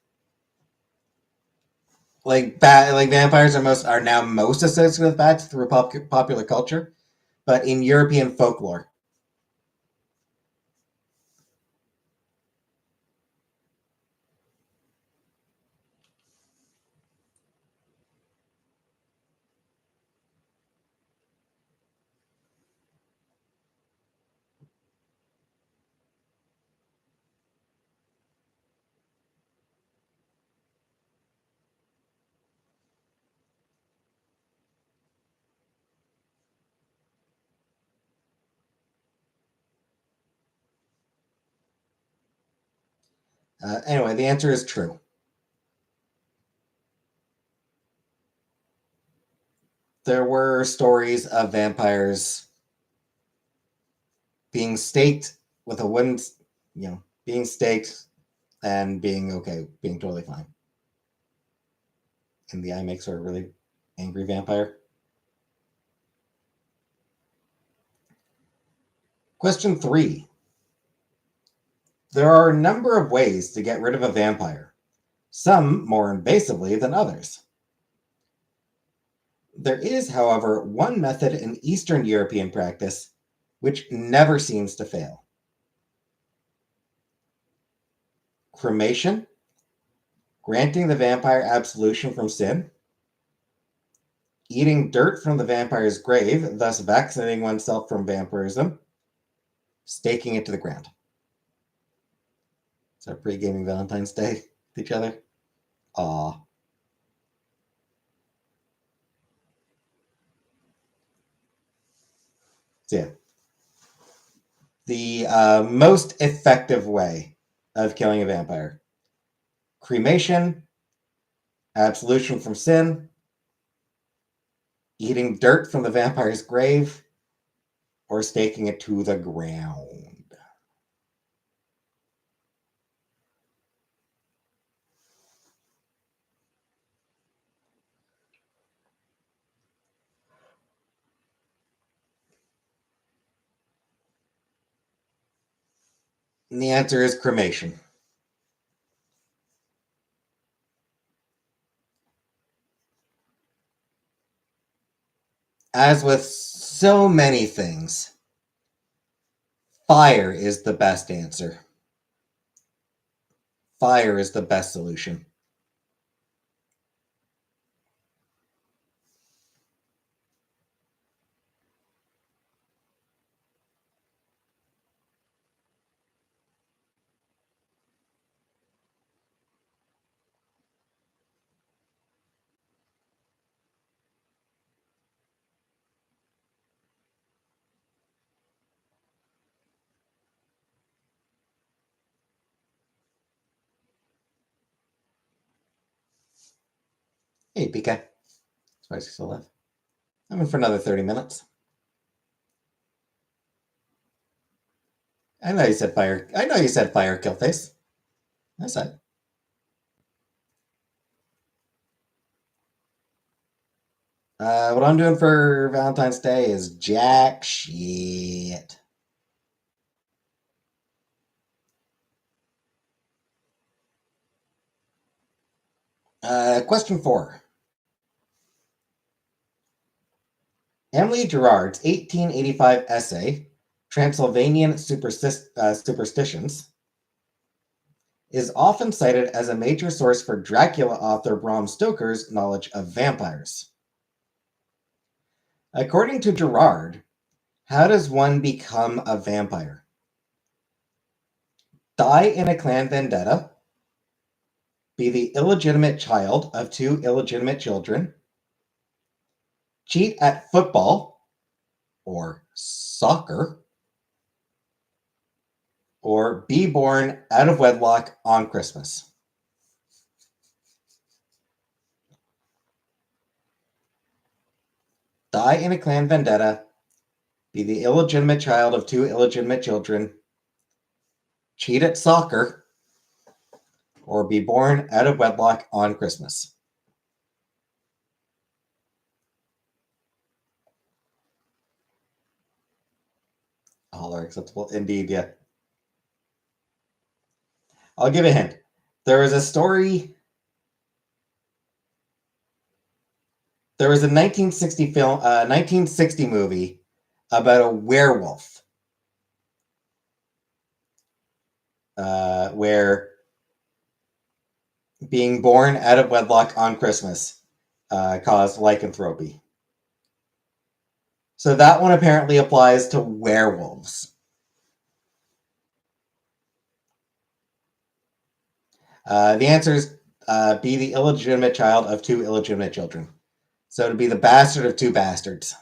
Like vampires are now most associated with bats through popular culture, but in European folklore. Anyway, the answer is true. There were stories of vampires being staked with a wooden, being staked and being okay, being totally fine. And the eye makes her a really angry vampire. Question 3. There are a number of ways to get rid of a vampire, some more invasively than others. There is, however, one method in Eastern European practice which never seems to fail. Cremation, granting the vampire absolution from sin, eating dirt from the vampire's grave, thus vaccinating oneself from vampirism, staking it to the ground. So pre-gaming Valentine's Day with each other. Aw. So yeah. The most effective way of killing a vampire. Cremation, absolution from sin, eating dirt from the vampire's grave, or staking it to the ground. And the answer is cremation. As with so many things, fire is the best answer. Fire is the best solution. Hey, PK. Spicy still alive. I'm in for another 30 minutes. I know you said fire. I know you said fire, Killface. I said. What I'm doing for Valentine's Day is jack shit. Question 4. Emily Gerard's 1885 essay, Transylvanian Superstitions, is often cited as a major source for Dracula author Bram Stoker's knowledge of vampires. According to Gerard, how does one become a vampire? Die in a clan vendetta, be the illegitimate child of 2 illegitimate children, cheat at football or soccer, or be born out of wedlock on Christmas. Die in a clan vendetta, be the illegitimate child of 2 illegitimate children, cheat at soccer, or be born out of wedlock on Christmas. All are acceptable. Indeed, yeah. I'll give a hint. There was a story. There was a 1960 movie about a werewolf, where being born out of wedlock on Christmas caused lycanthropy. So that one apparently applies to werewolves. The answer is be the illegitimate child of 2 illegitimate children. So to be the bastard of 2 bastards.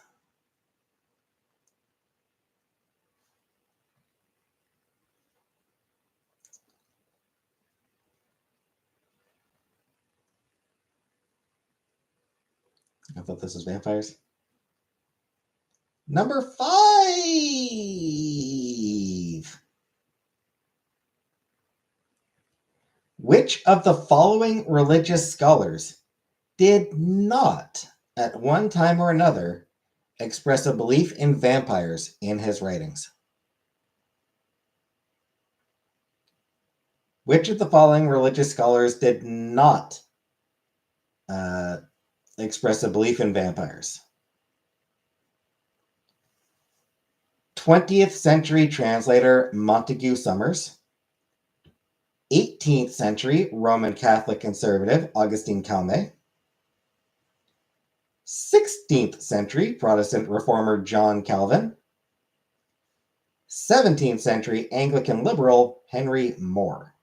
I thought this was vampires. Number 5. Which of the following religious scholars did not, at one time or another, express a belief in vampires in his writings? Which of the following religious scholars did not express a belief in vampires? 20th century translator Montague Summers, 18th century Roman Catholic conservative Augustine Calmet, 16th century Protestant reformer John Calvin, 17th century Anglican liberal Henry More.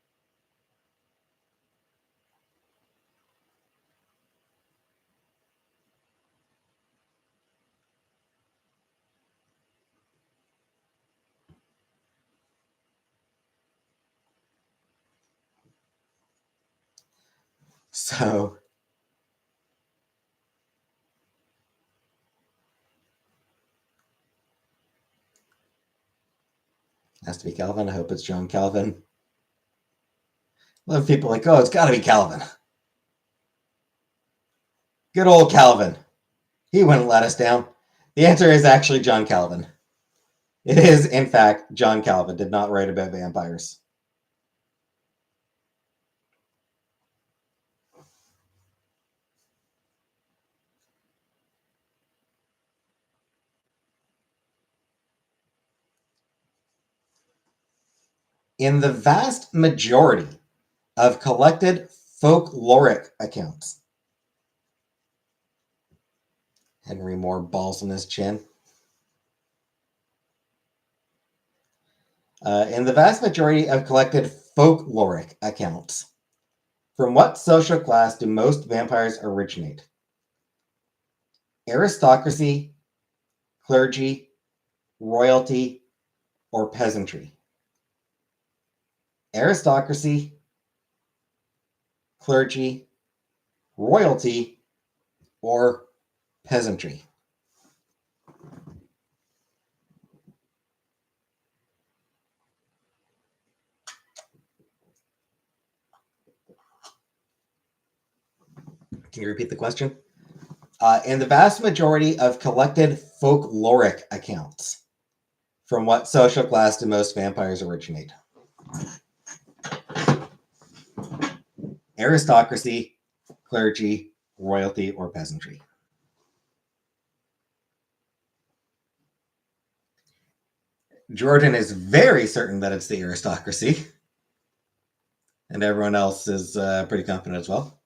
So has to be Calvin. I hope it's John Calvin. A lot of people are like, oh, it's got to be Calvin. Good old Calvin. He wouldn't let us down. The answer is actually John Calvin. It is, in fact, John Calvin did not write about vampires. In the vast majority of collected folkloric accounts, Henry Moore balls in his chin. In the vast majority of collected folkloric accounts, from what social class do most vampires originate? Aristocracy, clergy, royalty, or peasantry? Aristocracy, clergy, royalty, or peasantry? Can you repeat the question? In the vast majority of collected folkloric accounts, from what social class do most vampires originate? Aristocracy, clergy, royalty, or peasantry? Jordan is very certain that it's the aristocracy, and everyone else is pretty confident as well.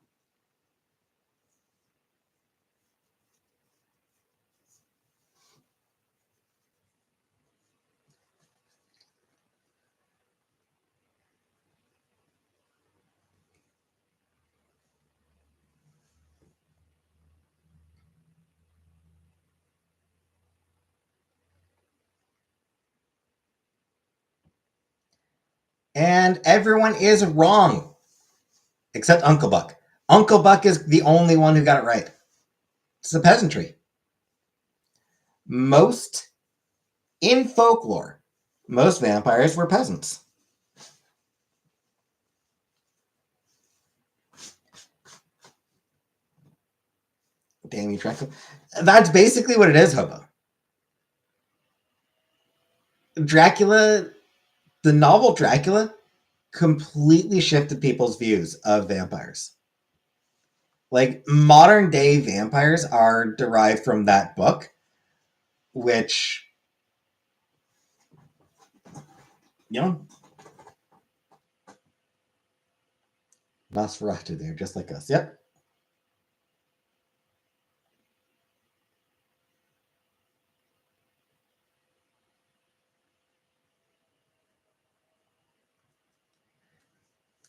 And everyone is wrong, except Uncle Buck. Uncle Buck is the only one who got it right. It's the peasantry. In folklore, most vampires were peasants. Damn you, Dracula. That's basically what it is, Hobo. Dracula, the novel Dracula, completely shifted people's views of vampires. Like, modern day vampires are derived from that book, which, you know, Nosferatu there, just like us. Yep.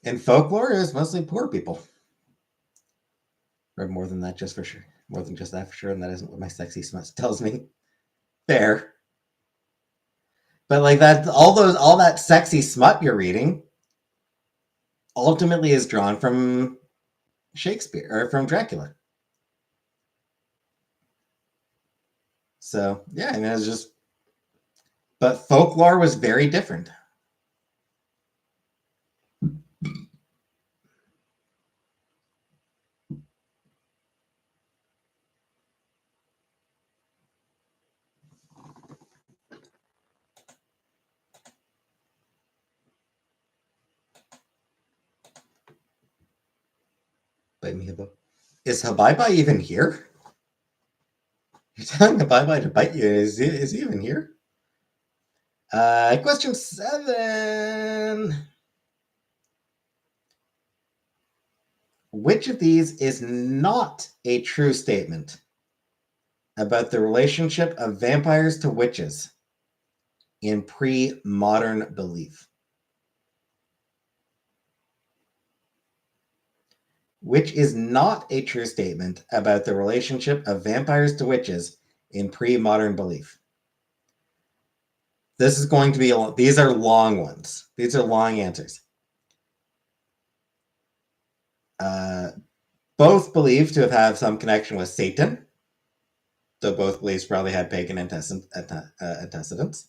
In folklore, it was mostly poor people. Or more than that, just for sure. More than just that for sure, and that isn't what my sexy smut tells me. Fair. But like that, all that sexy smut you're reading ultimately is drawn from Shakespeare or from Dracula. So yeah, I mean, it was just, but folklore was very different. Bite me, Hibbo. Is Habibi even here? You're telling Habibi to bite you. Is he even here? Question 7. Which of these is not a true statement about the relationship of vampires to witches in pre-modern belief? Which is not a true statement about the relationship of vampires to witches in pre-modern belief? This is going to be these are long ones. These are long answers. Both believed to have had some connection with Satan, though both beliefs probably had pagan antecedents.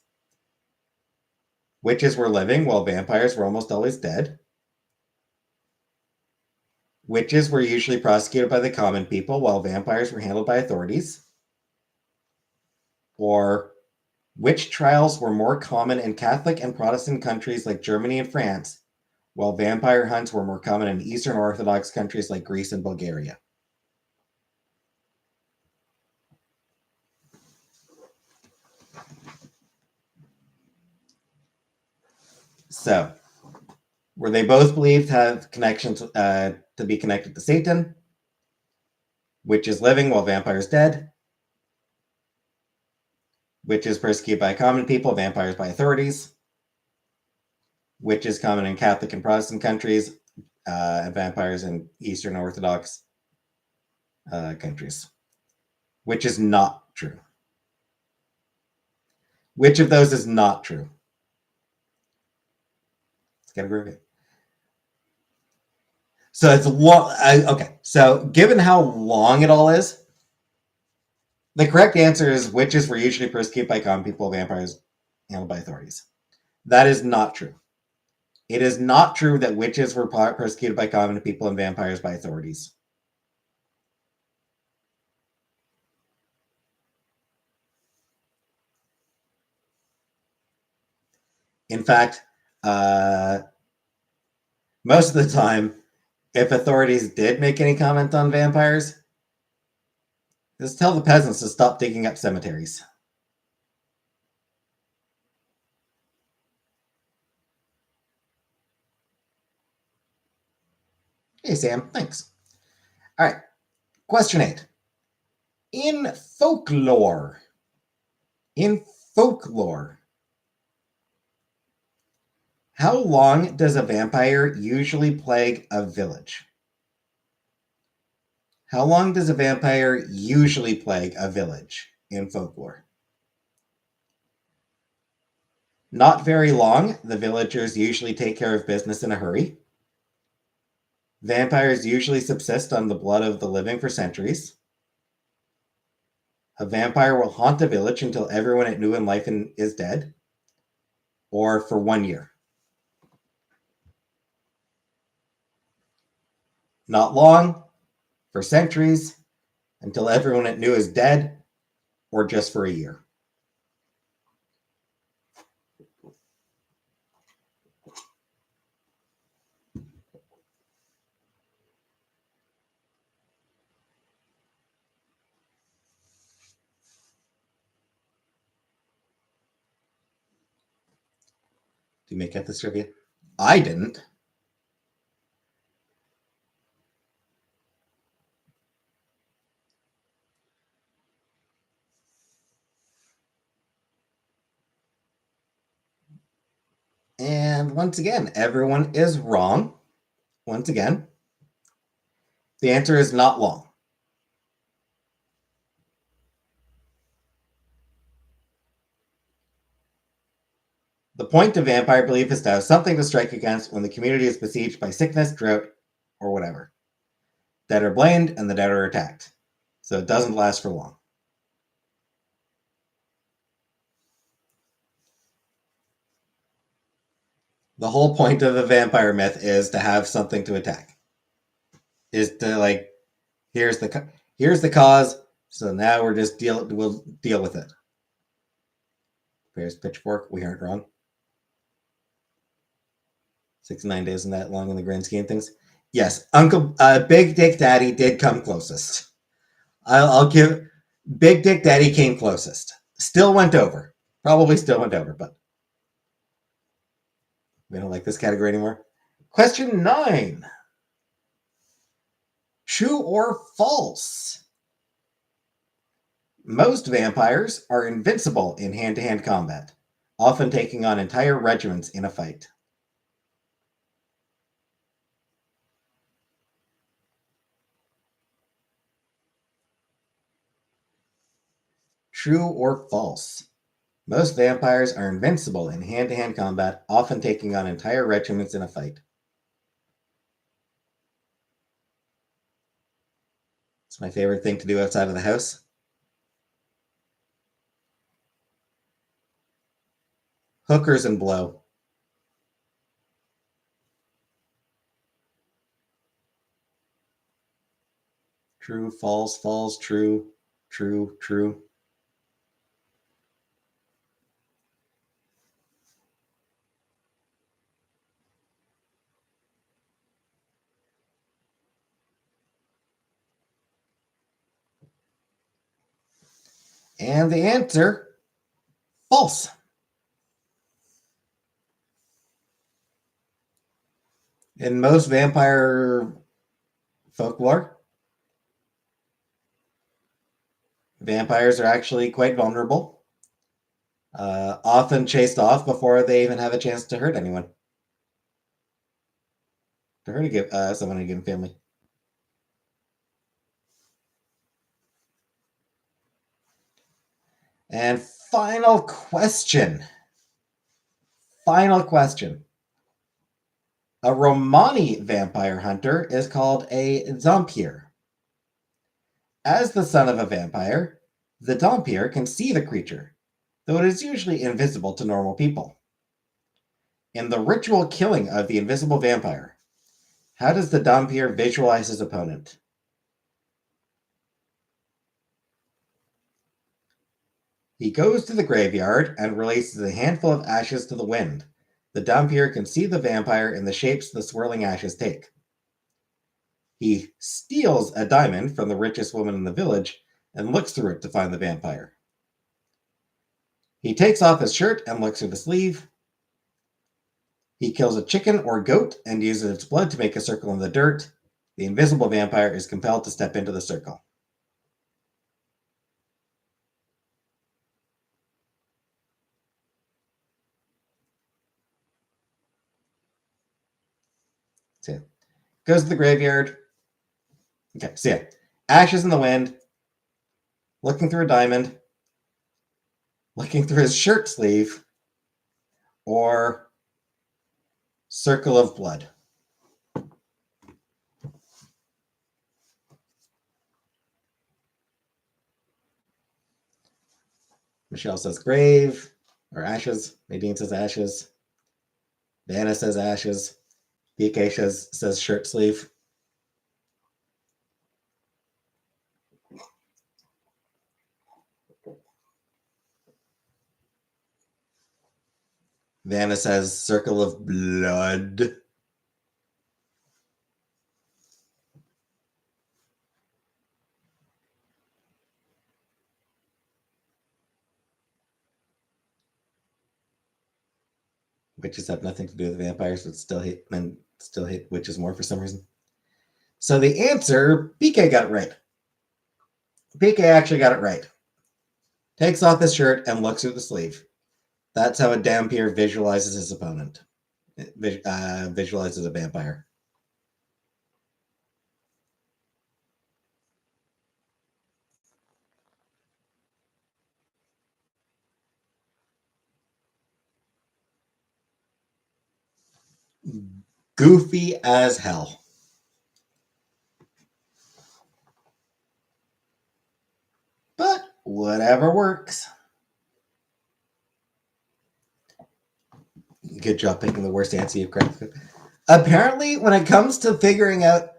Witches were living while vampires were almost always dead. Witches were usually prosecuted by the common people while vampires were handled by authorities. Or Which trials were more common in Catholic and Protestant countries like Germany and France, while vampire hunts were more common in Eastern Orthodox countries like Greece and Bulgaria? So, were they both believed to have connections to be connected to Satan? Witches living while vampires dead? Witches persecuted by common people, vampires by authorities? Witches common in Catholic and Protestant countries, and vampires in Eastern Orthodox countries. Which is not true. Which of those is not true? Let's get a groovy. So it's long. Okay. So given how long it all is, the correct answer is witches were usually persecuted by common people, vampires handled by authorities. That is not true. It is not true that witches were persecuted by common people and vampires by authorities. In fact, most of the time, if authorities did make any comment on vampires, just tell the peasants to stop digging up cemeteries. Hey, Sam, thanks. All right, question 8. In folklore, how long does a vampire usually plague a village? How long does a vampire usually plague a village in folklore? Not very long. The villagers usually take care of business in a hurry. Vampires usually subsist on the blood of the living for centuries. A vampire will haunt a village until everyone it knew in life is dead. Or for 1 year. Not long, for centuries, until everyone it knew is dead, or just for a year. Do you make up this trivia? I didn't. And once again, everyone is wrong. Once again, the answer is not long. The point of vampire belief is to have something to strike against when the community is besieged by sickness, drought, or whatever. Dead are blamed and the dead are attacked. So it doesn't last for long. The whole point of a vampire myth is to have something to attack. Is to like, here's the cause, so now we'll deal with it. Bear's pitchfork, we aren't wrong. 6 to 9 days isn't that long in the grand scheme of things. Yes, Big Dick Daddy did come closest. I'll give Big Dick Daddy came closest. Still went over. Probably still went over, but we don't like this category anymore. Question 9. True or false? Most vampires are invincible in hand-to-hand combat, often taking on entire regiments in a fight. True or false? Most vampires are invincible in hand-to-hand combat, often taking on entire regiments in a fight. It's my favorite thing to do outside of the house. Hookers and blow. True, false, false, true, true, true. And the answer, false. In most vampire folklore, vampires are actually quite vulnerable, often chased off before they even have a chance to hurt anyone. To hurt someone in a given family. And final question. Final question. A Romani vampire hunter is called a dhampir. As the son of a vampire, the dhampir can see the creature, though it is usually invisible to normal people. In the ritual killing of the invisible vampire, how does the dhampir visualize his opponent? He goes to the graveyard and releases a handful of ashes to the wind. The dhampir can see the vampire in the shapes the swirling ashes take. He steals a diamond from the richest woman in the village and looks through it to find the vampire. He takes off his shirt and looks through the sleeve. He kills a chicken or goat and uses its blood to make a circle in the dirt. The invisible vampire is compelled to step into the circle. So, goes to the graveyard. Okay, so yeah. Ashes in the wind. Looking through a diamond. Looking through his shirt sleeve. Or circle of blood. Michelle says grave or ashes. Nadine says ashes. Vanna says ashes. PK says shirt sleeve. Vanna says circle of blood. Witches have nothing to do with vampires, but still hate witches more for some reason. So the answer, PK got it right. PK actually got it right. Takes off his shirt and looks through the sleeve. That's how a dhampir visualizes his opponent. Visualizes a vampire. Goofy as hell. But whatever works. Good job picking the worst answer you've corrected. Apparently, when it comes to figuring out,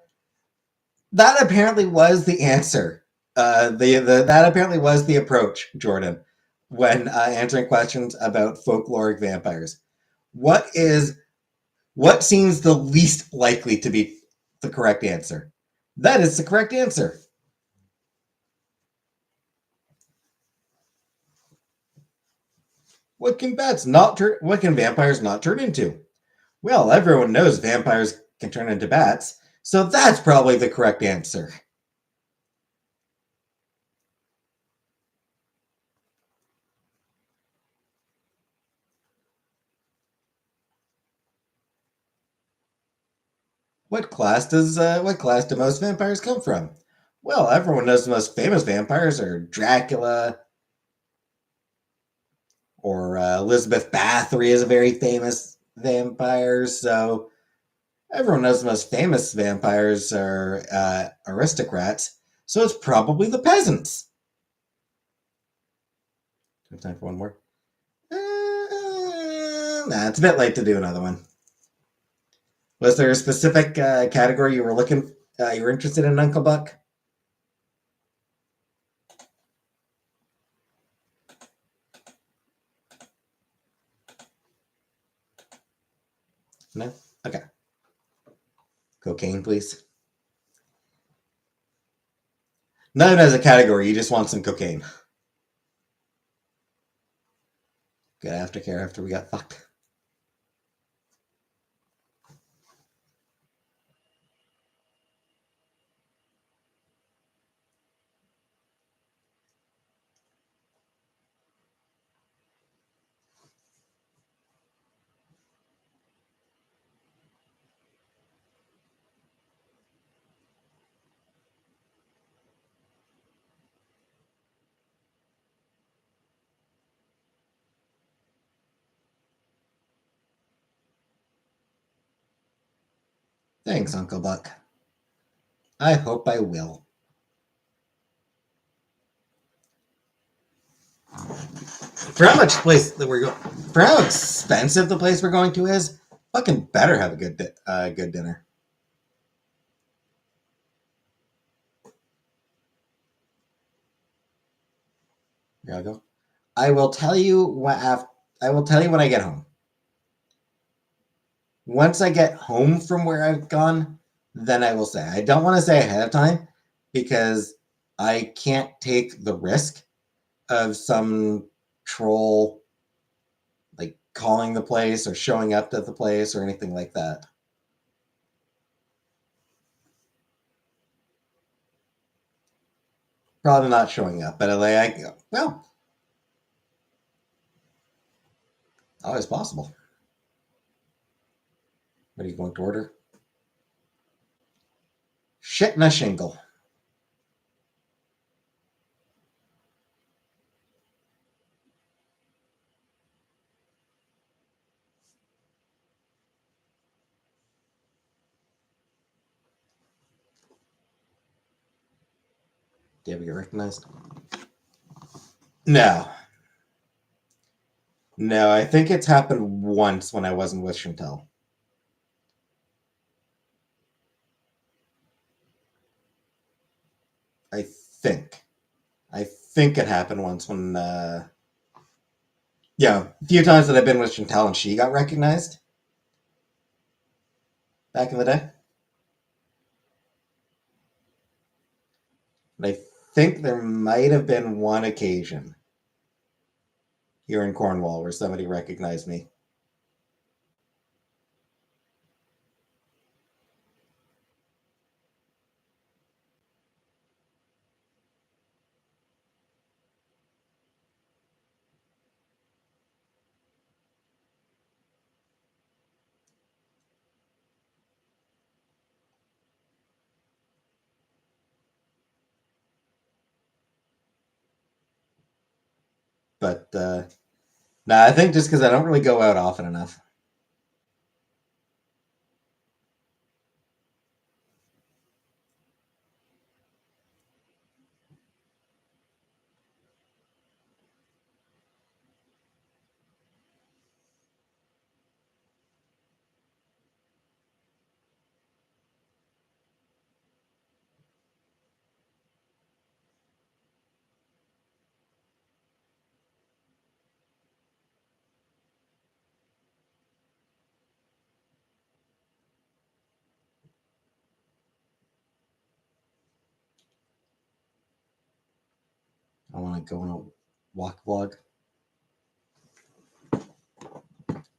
that apparently was the answer. That apparently was the approach, Jordan, when answering questions about folkloric vampires. What seems the least likely to be the correct answer? That is the correct answer. What can vampires not turn into? Well, everyone knows vampires can turn into bats, so that's probably the correct answer. What class do most vampires come from? Well, everyone knows the most famous vampires are Dracula, or Elizabeth Bathory is a very famous vampire. So everyone knows the most famous vampires are aristocrats. So it's probably the peasants. Do we have time for one more? Nah, it's a bit late to do another one. Was there a specific category you were interested in, Uncle Buck? No? Okay. Cocaine, please. Not even as a category, you just want some cocaine. Good aftercare after we got fucked. Thanks, Uncle Buck. I hope I will. For how much place that we're going, for how expensive the place we're going to is, fucking better have a good dinner. Here I go. I will tell you when I get home. Once I get home from where I've gone, then I will say. I don't want to say ahead of time because I can't take the risk of some troll like calling the place or showing up at the place or anything like that. Probably not showing up, but well, always possible. What are you going to order? Shit in a shingle. Do you ever get recognized? No. No, I think it's happened once when I wasn't with Chantel. I think. I think it happened once when, yeah, a few times that I've been with Chantel and she got recognized back in the day. And I think there might have been one occasion here in Cornwall where somebody recognized me. But nah, I think just because I don't really go out often enough. I want to go on a walk vlog.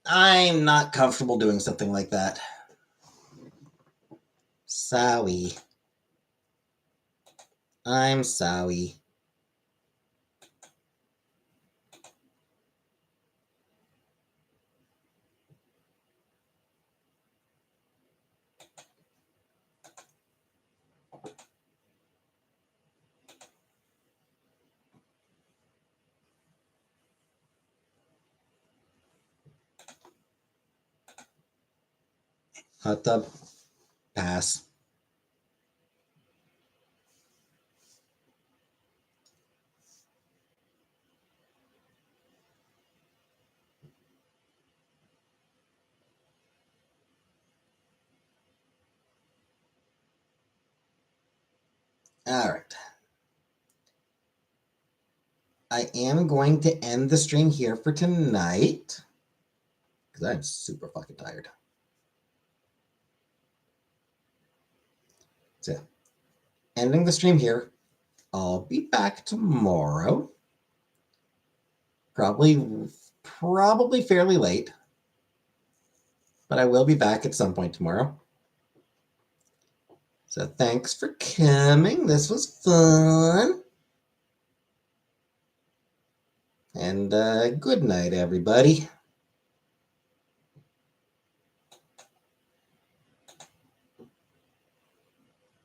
I'm not comfortable doing something like that. Sorry. I'm sorry. Hot tub. Pass. All right. I am going to end the stream here for tonight because I'm super fucking tired. So, ending the stream here. I'll be back tomorrow. Probably probably fairly late, but I will be back at some point tomorrow. So thanks for coming. This was fun. And good night, everybody.